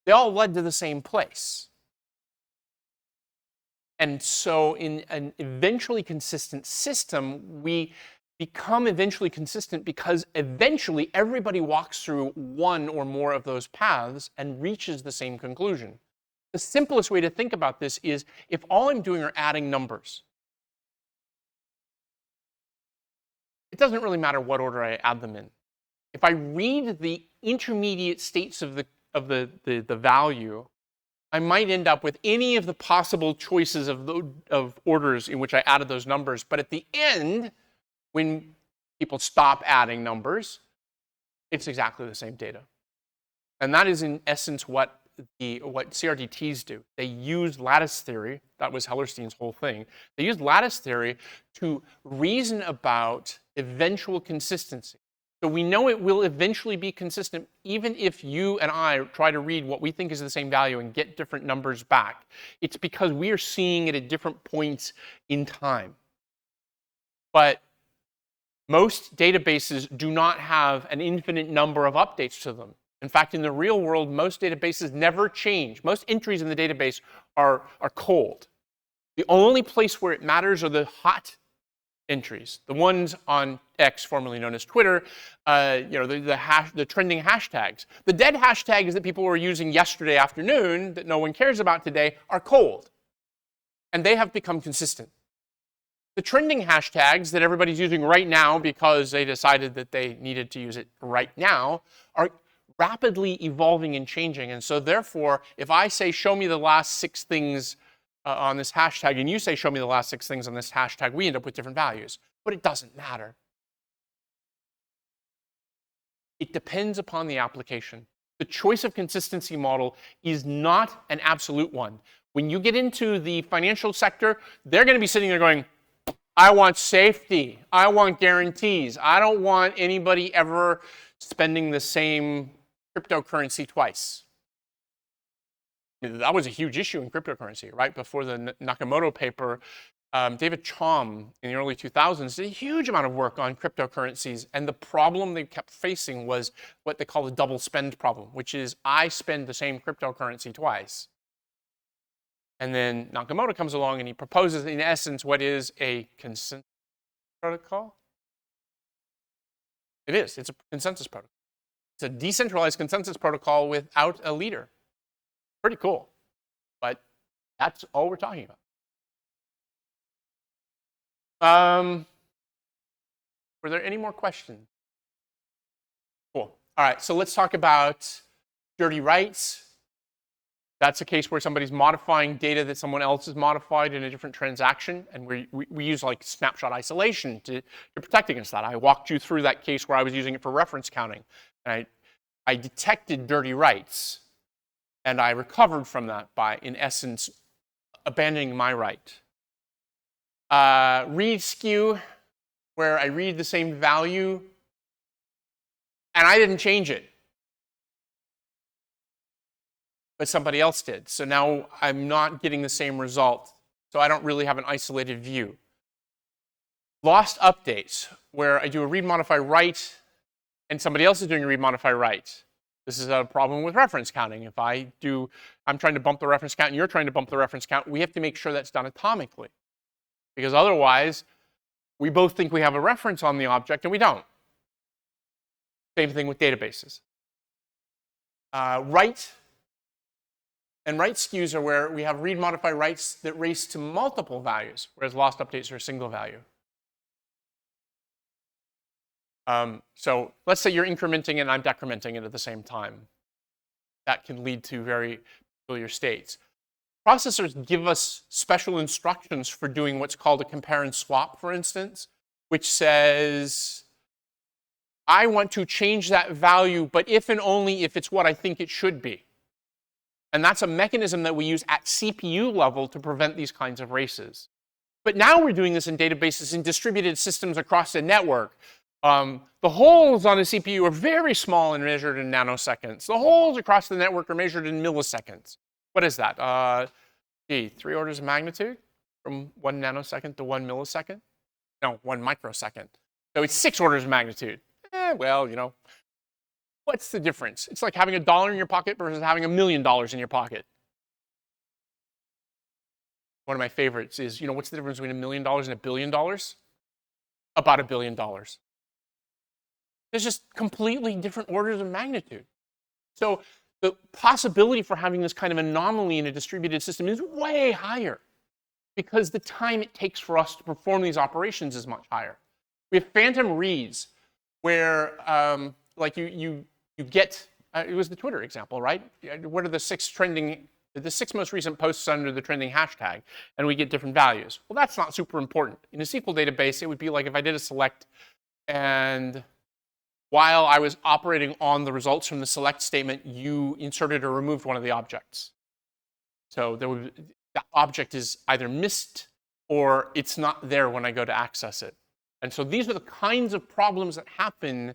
Speaker 1: They all led to the same place. And so in an eventually consistent system, we become eventually consistent because eventually everybody walks through one or more of those paths and reaches the same conclusion. The simplest way to think about this is if all I'm doing are adding numbers, it doesn't really matter what order I add them in. If I read the intermediate states of the value, I might end up with any of the possible choices of orders in which I added those numbers. But at the end, when people stop adding numbers, it's exactly the same data. And that is in essence what CRDTs do. They use lattice theory. That was Hellerstein's whole thing. They used lattice theory to reason about eventual consistency. So we know it will eventually be consistent even if you and I try to read what we think is the same value and get different numbers back. It's because we are seeing it at different points in time. But most databases do not have an infinite number of updates to them. In fact, in the real world, most databases never change. Most entries in the database are cold. The only place where it matters are the hot entries, the ones on X, formerly known as Twitter, the trending hashtags. The dead hashtags that people were using yesterday afternoon that no one cares about today are cold, and they have become consistent. The trending hashtags that everybody's using right now because they decided that they needed to use it right now are rapidly evolving and changing. And so therefore, if I say, show me the last 6 things on this hashtag, and you say, show me the last 6 things on this hashtag, we end up with different values. But it doesn't matter. It depends upon the application. The choice of consistency model is not an absolute one. When you get into the financial sector, they're going to be sitting there going, I want safety. I want guarantees. I don't want anybody ever spending the same cryptocurrency twice. That was a huge issue in cryptocurrency. Right before the Nakamoto paper, David Chaum in the early 2000s did a huge amount of work on cryptocurrencies. And the problem they kept facing was what they call the double spend problem, which is I spend the same cryptocurrency twice. And then Nakamoto comes along and he proposes, in essence, what is a consensus protocol. It is. It's a consensus protocol. It's a decentralized consensus protocol without a leader. Pretty cool. But that's all we're talking about. Were there any more questions? Cool. All right, so let's talk about dirty writes. That's a case where somebody's modifying data that someone else has modified in a different transaction, and we use like snapshot isolation to protect against that. I walked you through that case where I was using it for reference counting, and I detected dirty writes, and I recovered from that by, in essence, abandoning my right. Read skew, where I read the same value, and I didn't change it, but somebody else did. So now I'm not getting the same result. So I don't really have an isolated view. Lost updates, where I do a read modify write, and somebody else is doing a read modify write. This is a problem with reference counting. If I'm trying to bump the reference count and you're trying to bump the reference count, we have to make sure that's done atomically. Because otherwise, we both think we have a reference on the object and we don't. Same thing with databases. Write and write skews are where we have read modify writes that race to multiple values, whereas lost updates are a single value. So let's say you're incrementing and I'm decrementing it at the same time. That can lead to very peculiar states. Processors give us special instructions for doing what's called a compare and swap, for instance, which says, I want to change that value, but if and only if it's what I think it should be. And that's a mechanism that we use at CPU level to prevent these kinds of races. But now we're doing this in databases in distributed systems across the network. The holes on a CPU are very small and measured in nanoseconds. The holes across the network are measured in milliseconds. What is that? 3 orders of magnitude? from 1 nanosecond to 1 millisecond? No, 1 microsecond. So it's 6 orders of magnitude. Well, you know, what's the difference? It's like having $1 in your pocket versus having $1 million in your pocket. One of my favorites is, you know, what's the difference between $1 million and $1 billion? About $1 billion. There's just completely different orders of magnitude. So the possibility for having this kind of anomaly in a distributed system is way higher because the time it takes for us to perform these operations is much higher. We have phantom reads where like you get, it was the Twitter example, right? What are the 6 most recent posts under the trending hashtag, and we get different values. Well, that's not super important. In a SQL database, it would be like if I did a select, and while I was operating on the results from the select statement, you inserted or removed one of the objects. So that object is either missed or it's not there when I go to access it. And so these are the kinds of problems that happen,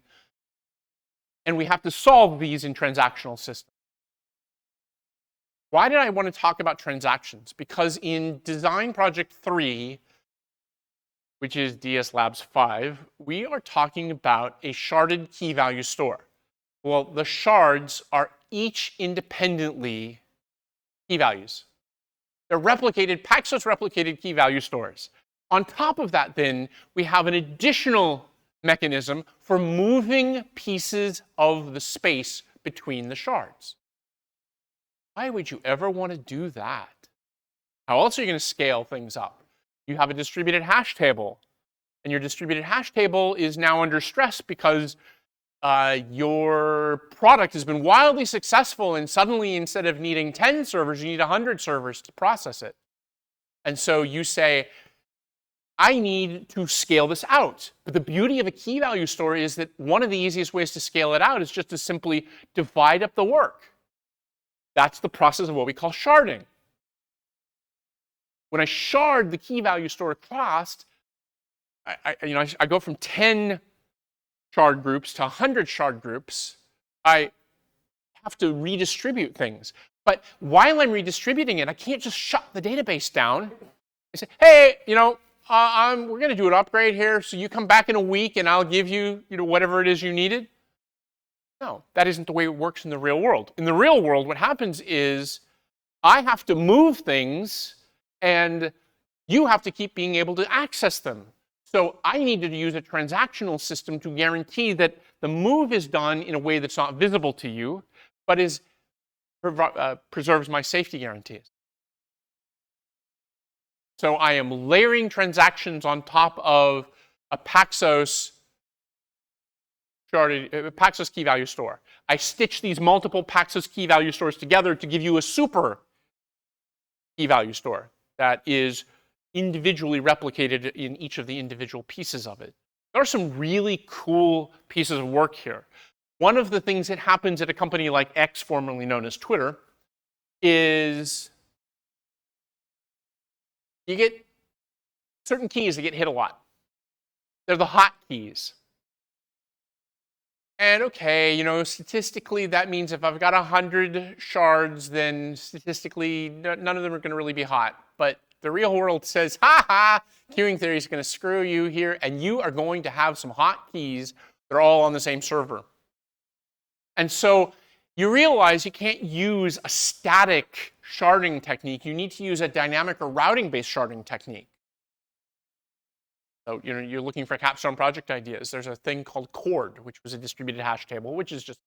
Speaker 1: and we have to solve these in transactional systems. Why did I want to talk about transactions? Because in Design Project 3, which is DS Labs 5, we are talking about a sharded key value store. Well, the shards are each independently key values. They're replicated, Paxos replicated key value stores. On top of that, then, we have an additional mechanism for moving pieces of the space between the shards. Why would you ever want to do that? How else are you going to scale things up? You have a distributed hash table, and your distributed hash table is now under stress because your product has been wildly successful, and suddenly instead of needing 10 servers, you need 100 servers to process it. And so you say, I need to scale this out. But the beauty of a key value store is that one of the easiest ways to scale it out is just to simply divide up the work. That's the process of what we call sharding. When I shard the key value store across, I go from 10 shard groups to 100 shard groups. I have to redistribute things. But while I'm redistributing it, I can't just shut the database down. I say, hey, you know, we're going to do an upgrade here, so you come back in a week and I'll give you, whatever it is you needed. No, that isn't the way it works in the real world. In the real world, what happens is I have to move things and you have to keep being able to access them. So I needed to use a transactional system to guarantee that the move is done in a way that's not visible to you, but preserves my safety guarantees. So I am layering transactions on top of a Paxos key value store. I stitch these multiple Paxos key value stores together to give you a super key value store that is individually replicated in each of the individual pieces of it. There are some really cool pieces of work here. One of the things that happens at a company like X, formerly known as Twitter, is you get certain keys that get hit a lot. They're the hot keys. And okay, statistically, that means if I've got 100 shards, then statistically, none of them are going to really be hot. But the real world says, queuing theory is going to screw you here, and you are going to have some hot keys that are all on the same server. And so you realize you can't use a static sharding technique. You need to use a dynamic or routing-based sharding technique. So you're looking for capstone project ideas. There's a thing called Cord, which was a distributed hash table, which is just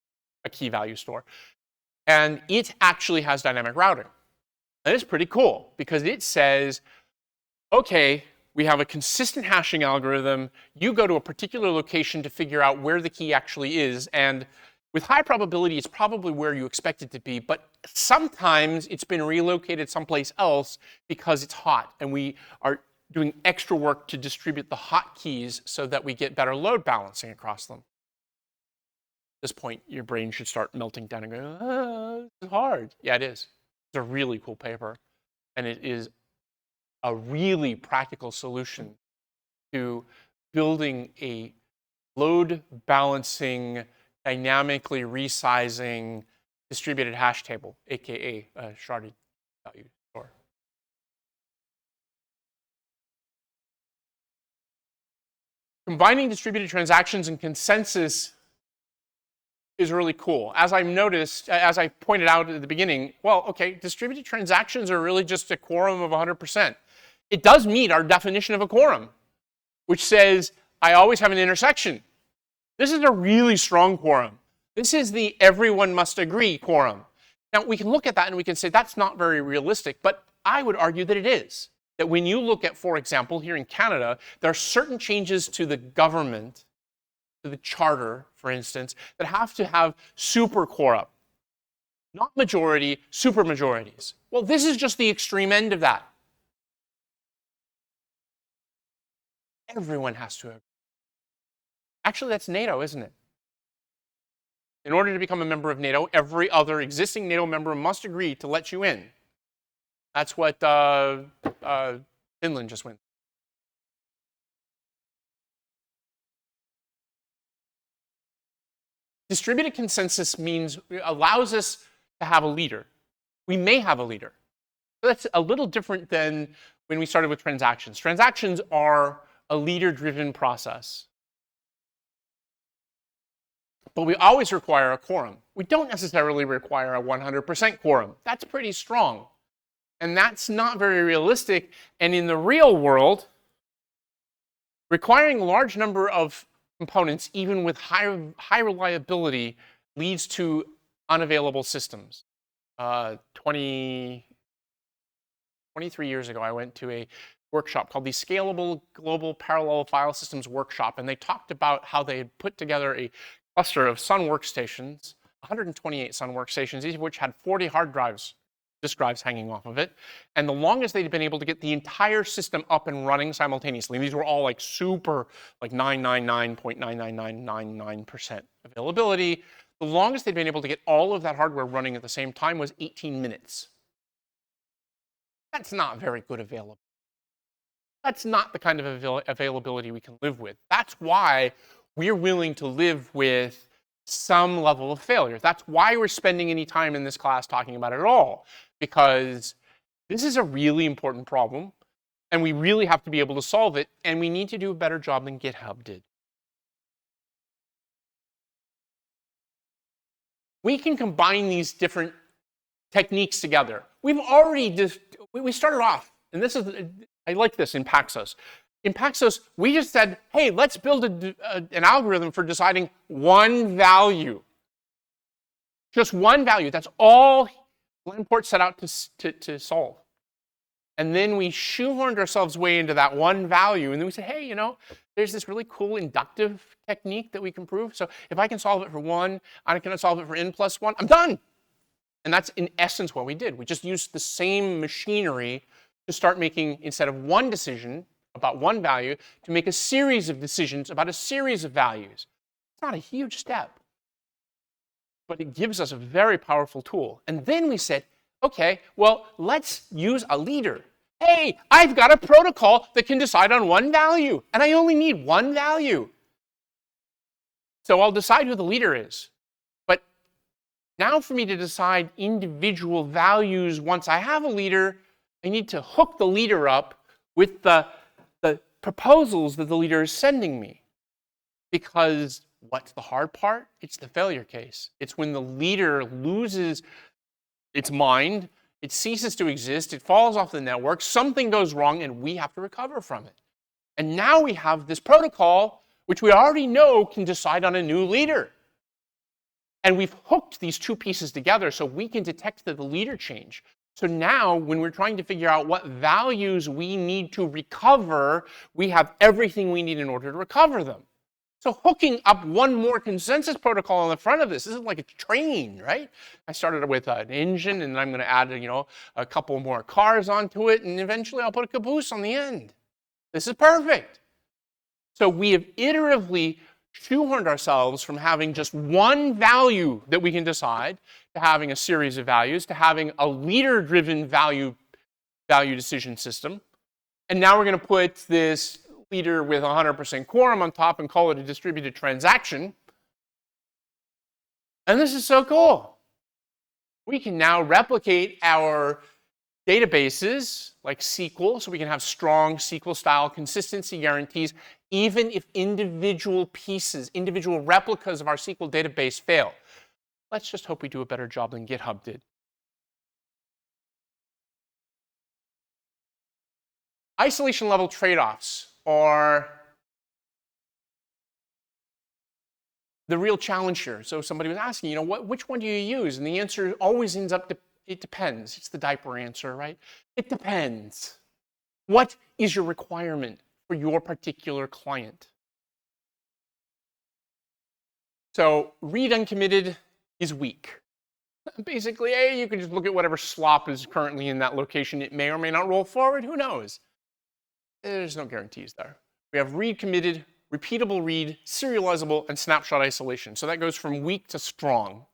Speaker 1: a key value store. And it actually has dynamic routing. And it's pretty cool because it says, okay, we have a consistent hashing algorithm. You go to a particular location to figure out where the key actually is. And with high probability, it's probably where you expect it to be. But sometimes it's been relocated someplace else because it's hot. And we are doing extra work to distribute the hot keys so that we get better load balancing across them. At this point, your brain should start melting down and going, this is hard. Yeah, it is. It's a really cool paper. And it is a really practical solution to building a load balancing, dynamically resizing distributed hash table, aka a sharded value store. Combining distributed transactions and consensus is really cool. As I've noticed, as I pointed out at the beginning, well, okay, distributed transactions are really just a quorum of 100%. It does meet our definition of a quorum, which says I always have an intersection. This is a really strong quorum. This is the everyone must agree quorum. Now, we can look at that and we can say that's not very realistic, but I would argue that it is. That when you look at, for example, here in Canada, there are certain changes to the government, to the charter, for instance, that have to have super quorum. Not majority, super majorities. Well, this is just the extreme end of that. Everyone has to agree. Actually, that's NATO, isn't it? In order to become a member of NATO, every other existing NATO member must agree to let you in. That's what Finland just went. Distributed consensus allows us to have a leader. We may have a leader. So that's a little different than when we started with transactions. Transactions are a leader-driven process. But we always require a quorum. We don't necessarily require a 100% quorum. That's pretty strong. And that's not very realistic. And in the real world, requiring a large number of components, even with high reliability, leads to unavailable systems. 23 years ago, I went to a workshop called the Scalable Global Parallel File Systems Workshop, and they talked about how they had put together a cluster of Sun workstations, 128 Sun workstations, each of which had 40 hard drives, disk drives hanging off of it. And the longest they'd been able to get the entire system up and running simultaneously, and these were all like super, like 999.99999% availability. The longest they'd been able to get all of that hardware running at the same time was 18 minutes. That's not very good availability. That's not the kind of availability we can live with. That's why we're willing to live with some level of failure. That's why we're spending any time in this class talking about it at all, because this is a really important problem, and we really have to be able to solve it, and we need to do a better job than GitHub did. We can combine these different techniques together. We've already we started off, and this is, I like this in Paxos. In Paxos, we just said, hey, let's build an algorithm for deciding one value. Just one value. That's all Glenport set out to solve. And then we shoehorned ourselves way into that one value. And then we said, hey, you know, there's this really cool inductive technique that we can prove. So if I can solve it for 1, I can solve it for n+1, I'm done. And that's in essence what we did. We just used the same machinery to start making, instead of one decision about one value, to make a series of decisions about a series of values. It's not a huge step, but it gives us a very powerful tool. And then we said, okay, well, let's use a leader. Hey, I've got a protocol that can decide on one value, and I only need one value. So I'll decide who the leader is. But now for me to decide individual values once I have a leader, I need to hook the leader up with the proposals that the leader is sending me. Because what's the hard part? It's the failure case. It's when the leader loses its mind, it ceases to exist, it falls off the network, something goes wrong, and we have to recover from it. And now we have this protocol, which we already know can decide on a new leader. And we've hooked these two pieces together so we can detect the leader change. So now, when we're trying to figure out what values we need to recover, we have everything we need in order to recover them. So hooking up one more consensus protocol on the front of this isn't like a train, right? I started with an engine, and I'm going to add, you know, a couple more cars onto it, and eventually I'll put a caboose on the end. This is perfect. So we have iteratively shoehorned ourselves from having just one value that we can decide to having a series of values, to having a leader-driven value decision system. And now we're going to put this leader with 100% quorum on top and call it a distributed transaction. And this is so cool. We can now replicate our databases like SQL, so we can have strong SQL-style consistency guarantees, even if individual pieces, individual replicas of our SQL database fail. Let's just hope we do a better job than GitHub did. Isolation level trade-offs are the real challenge here. So somebody was asking, which one do you use? And the answer always ends up, it depends. It's the diaper answer, right? It depends. What is your requirement for your particular client? So read uncommitted is weak. Basically, you can just look at whatever slop is currently in that location. It may or may not roll forward. Who knows? There's no guarantees there. We have read committed, repeatable read, serializable, and snapshot isolation. So that goes from weak to strong.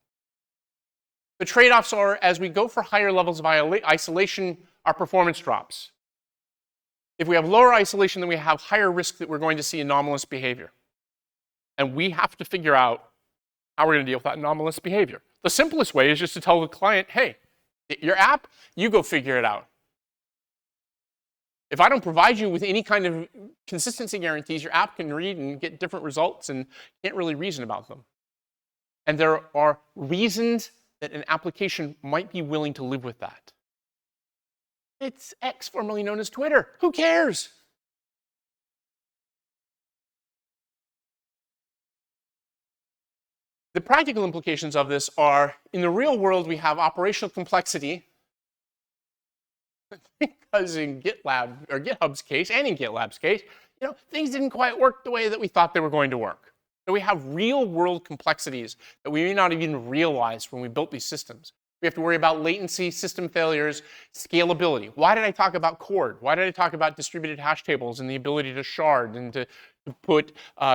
Speaker 1: The trade-offs are, as we go for higher levels of isolation, our performance drops. If we have lower isolation, then we have higher risk that we're going to see anomalous behavior. And we have to figure out how we're going to deal with that anomalous behavior. The simplest way is just to tell the client, hey, your app, you go figure it out. If I don't provide you with any kind of consistency guarantees, your app can read and get different results and can't really reason about them. And there are reasons that an application might be willing to live with that. It's X, formerly known as Twitter. Who cares? The practical implications of this are, in the real world, we have operational complexity, because in GitLab, or GitHub's case, and in GitLab's case, things didn't quite work the way that we thought they were going to work. So we have real-world complexities that we may not even realize when we built these systems. We have to worry about latency, system failures, scalability. Why did I talk about Cord? Why did I talk about distributed hash tables and the ability to shard and to put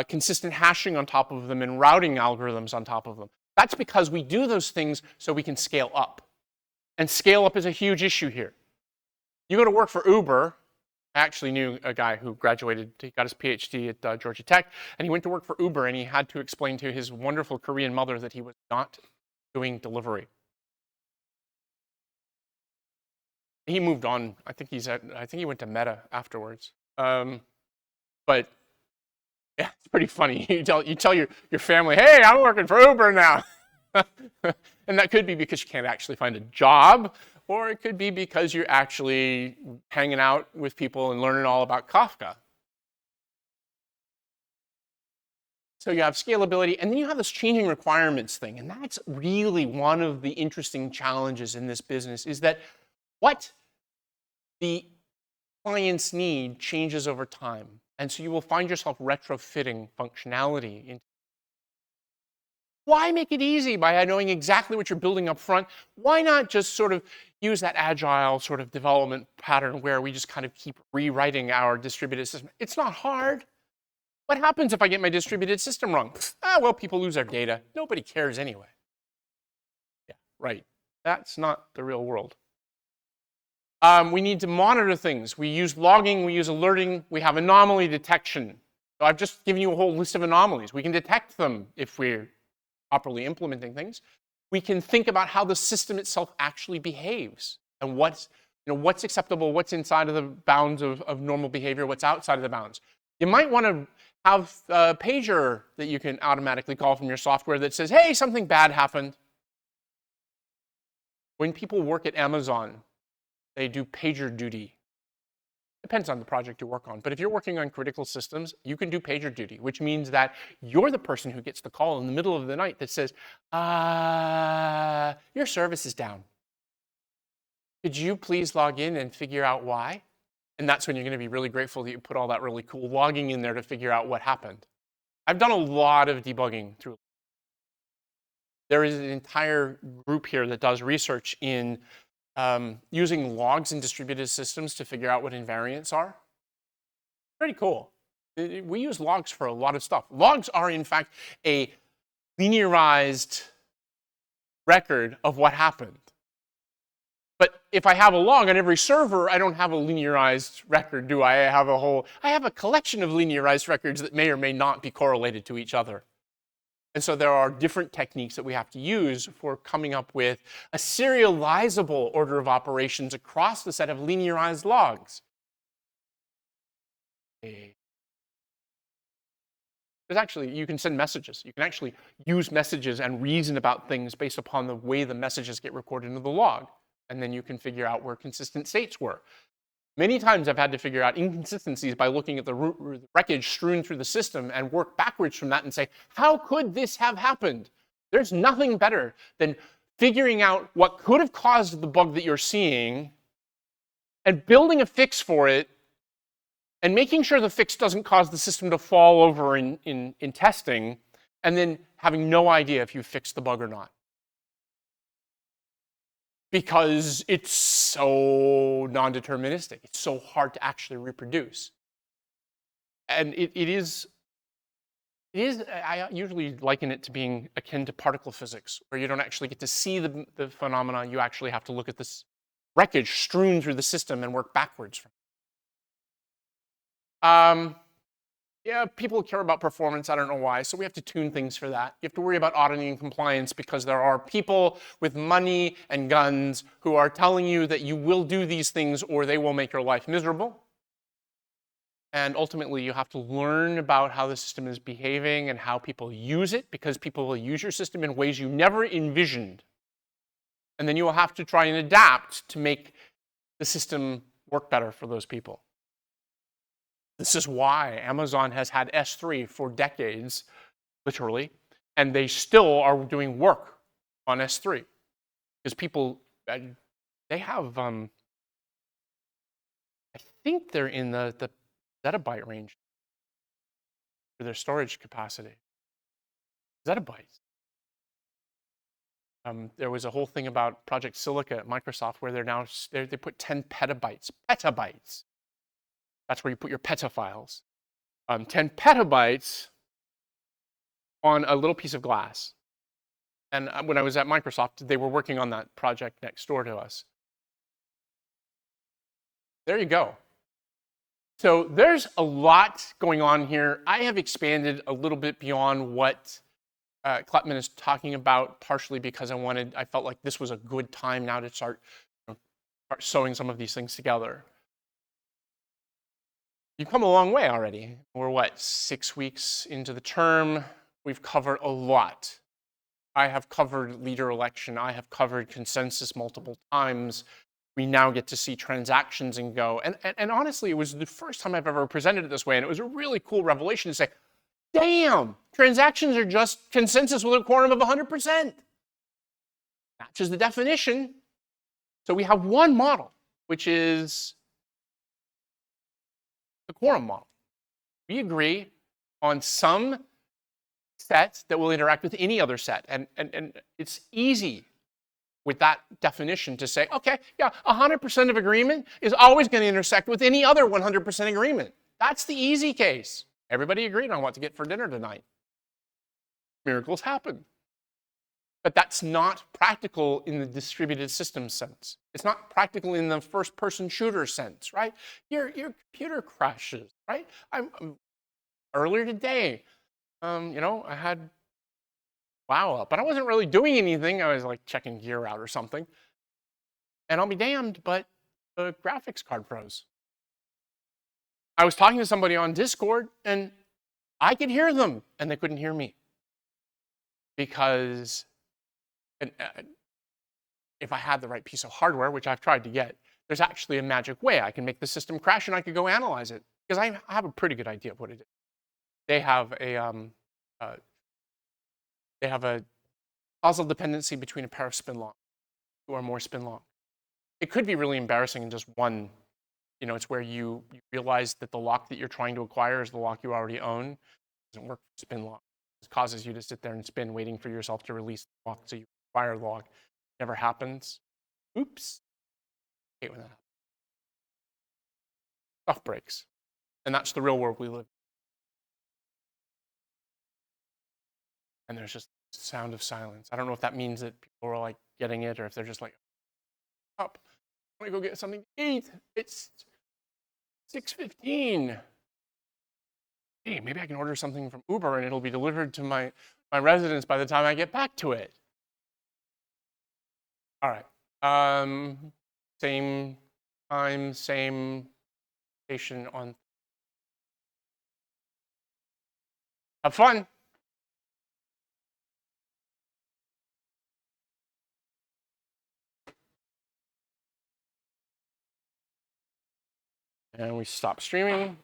Speaker 1: consistent hashing on top of them and routing algorithms on top of them? That's because we do those things so we can scale up. And scale up is a huge issue here. You go to work for Uber. I actually knew a guy who graduated, he got his PhD at Georgia Tech, and he went to work for Uber, and he had to explain to his wonderful Korean mother that he was not doing delivery. He moved on. I think he went to Meta afterwards. But yeah, it's pretty funny. You tell your family, hey, I'm working for Uber now. And that could be because you can't actually find a job, or it could be because you're actually hanging out with people and learning all about Kafka. So you have scalability, and then you have this changing requirements thing. And that's really one of the interesting challenges in this business, is that what the clients need changes over time. And so you will find yourself retrofitting functionality into. Why make it easy by knowing exactly what you're building up front? Why not just sort of use that agile sort of development pattern where we just kind of keep rewriting our distributed system? It's not hard. What happens if I get my distributed system wrong? Well, people lose their data. Nobody cares anyway. Yeah, right. That's not the real world. We need to monitor things. We use logging, we use alerting, we have anomaly detection. So I've just given you a whole list of anomalies. We can detect them if we're properly implementing things. We can think about how the system itself actually behaves and what's acceptable, what's inside of the bounds of normal behavior, what's outside of the bounds. You might want to have a pager that you can automatically call from your software that says, hey, something bad happened. When people work at Amazon, they do pager duty. Depends on the project you work on. But if you're working on critical systems, you can do pager duty, which means that you're the person who gets the call in the middle of the night that says, your service is down. Could you please log in and figure out why? And that's when you're going to be really grateful that you put all that really cool logging in there to figure out what happened. I've done a lot of debugging through. There is an entire group here that does research in using logs in distributed systems to figure out what invariants are. Pretty cool. We use logs for a lot of stuff. Logs are, in fact, a linearized record of what happened. But if I have a log on every server, I don't have a linearized record, do I? I have a collection of linearized records that may or may not be correlated to each other. And so there are different techniques that we have to use for coming up with a serializable order of operations across the set of linearized logs. There's actually, you can send messages. You can actually use messages and reason about things based upon the way the messages get recorded into the log. And then you can figure out where consistent states were. Many times I've had to figure out inconsistencies by looking at the wreckage strewn through the system and work backwards from that and say, how could this have happened? There's nothing better than figuring out what could have caused the bug that you're seeing and building a fix for it and making sure the fix doesn't cause the system to fall over in testing, and then having no idea if you fixed the bug or not. Because it's so non-deterministic. It's so hard to actually reproduce. And it is, I usually liken it to being akin to particle physics, where you don't actually get to see the phenomena. You actually have to look at this wreckage strewn through the system and work backwards from it. Yeah, people care about performance. I don't know why. So we have to tune things for that. You have to worry about auditing and compliance because there are people with money and guns who are telling you that you will do these things or they will make your life miserable. And ultimately, you have to learn about how the system is behaving and how people use it, because people will use your system in ways you never envisioned. And then you will have to try and adapt to make the system work better for those people. This is why Amazon has had S3 for decades, literally, and they still are doing work on S3. Because people, they have, I think they're in the zettabyte range for their storage capacity. Zettabytes. There was a whole thing about Project Silica at Microsoft where they put 10 petabytes. That's where you put your peta files. 10 petabytes on a little piece of glass. And when I was at Microsoft, they were working on that project next door to us. There you go. So there's a lot going on here. I have expanded a little bit beyond what Kleppmann is talking about, partially because I felt like this was a good time now to start sewing some of these things together. You've come a long way already. We're what, 6 weeks into the term? We've covered a lot. I have covered leader election. I have covered consensus multiple times. We now get to see transactions and go. And honestly, it was the first time I've ever presented it this way, and it was a really cool revelation to say, damn, transactions are just consensus with a quorum of 100%. Matches the definition. So we have one model, which is the quorum model. We agree on some set that will interact with any other set. And it's easy with that definition to say, okay, yeah, 100% of agreement is always going to intersect with any other 100% agreement. That's the easy case. Everybody agreed on what to get for dinner tonight. Miracles happen. But that's not practical in the distributed systems sense. It's not practical in the first-person shooter sense, right? Your computer crashes, right? Earlier today, I had WoW up, but I wasn't really doing anything. I was like checking gear out or something. And I'll be damned, but the graphics card froze. I was talking to somebody on Discord, and I could hear them, and they couldn't hear me. Because if I had the right piece of hardware, which I've tried to get, there's actually a magic way I can make the system crash and I could go analyze it. Because I have a pretty good idea of what it is. They have a causal dependency between a pair of spin locks, 2 or more spin locks. It could be really embarrassing in just one. It's where you realize that the lock that you're trying to acquire is the lock you already own. It doesn't work for spin lock. It causes you to sit there and spin, waiting for yourself to release the lock so you acquire the lock. Never happens. Oops. I hate when that happens. Stuff breaks. And that's the real world we live in. And there's just a sound of silence. I don't know if that means that people are like getting it or if they're just like, up. I want to go get something to eat. It's 6:15. Hey, maybe I can order something from Uber and it'll be delivered to my my residence by the time I get back to it. All right. Same time, same location on. Have fun. And we stop streaming.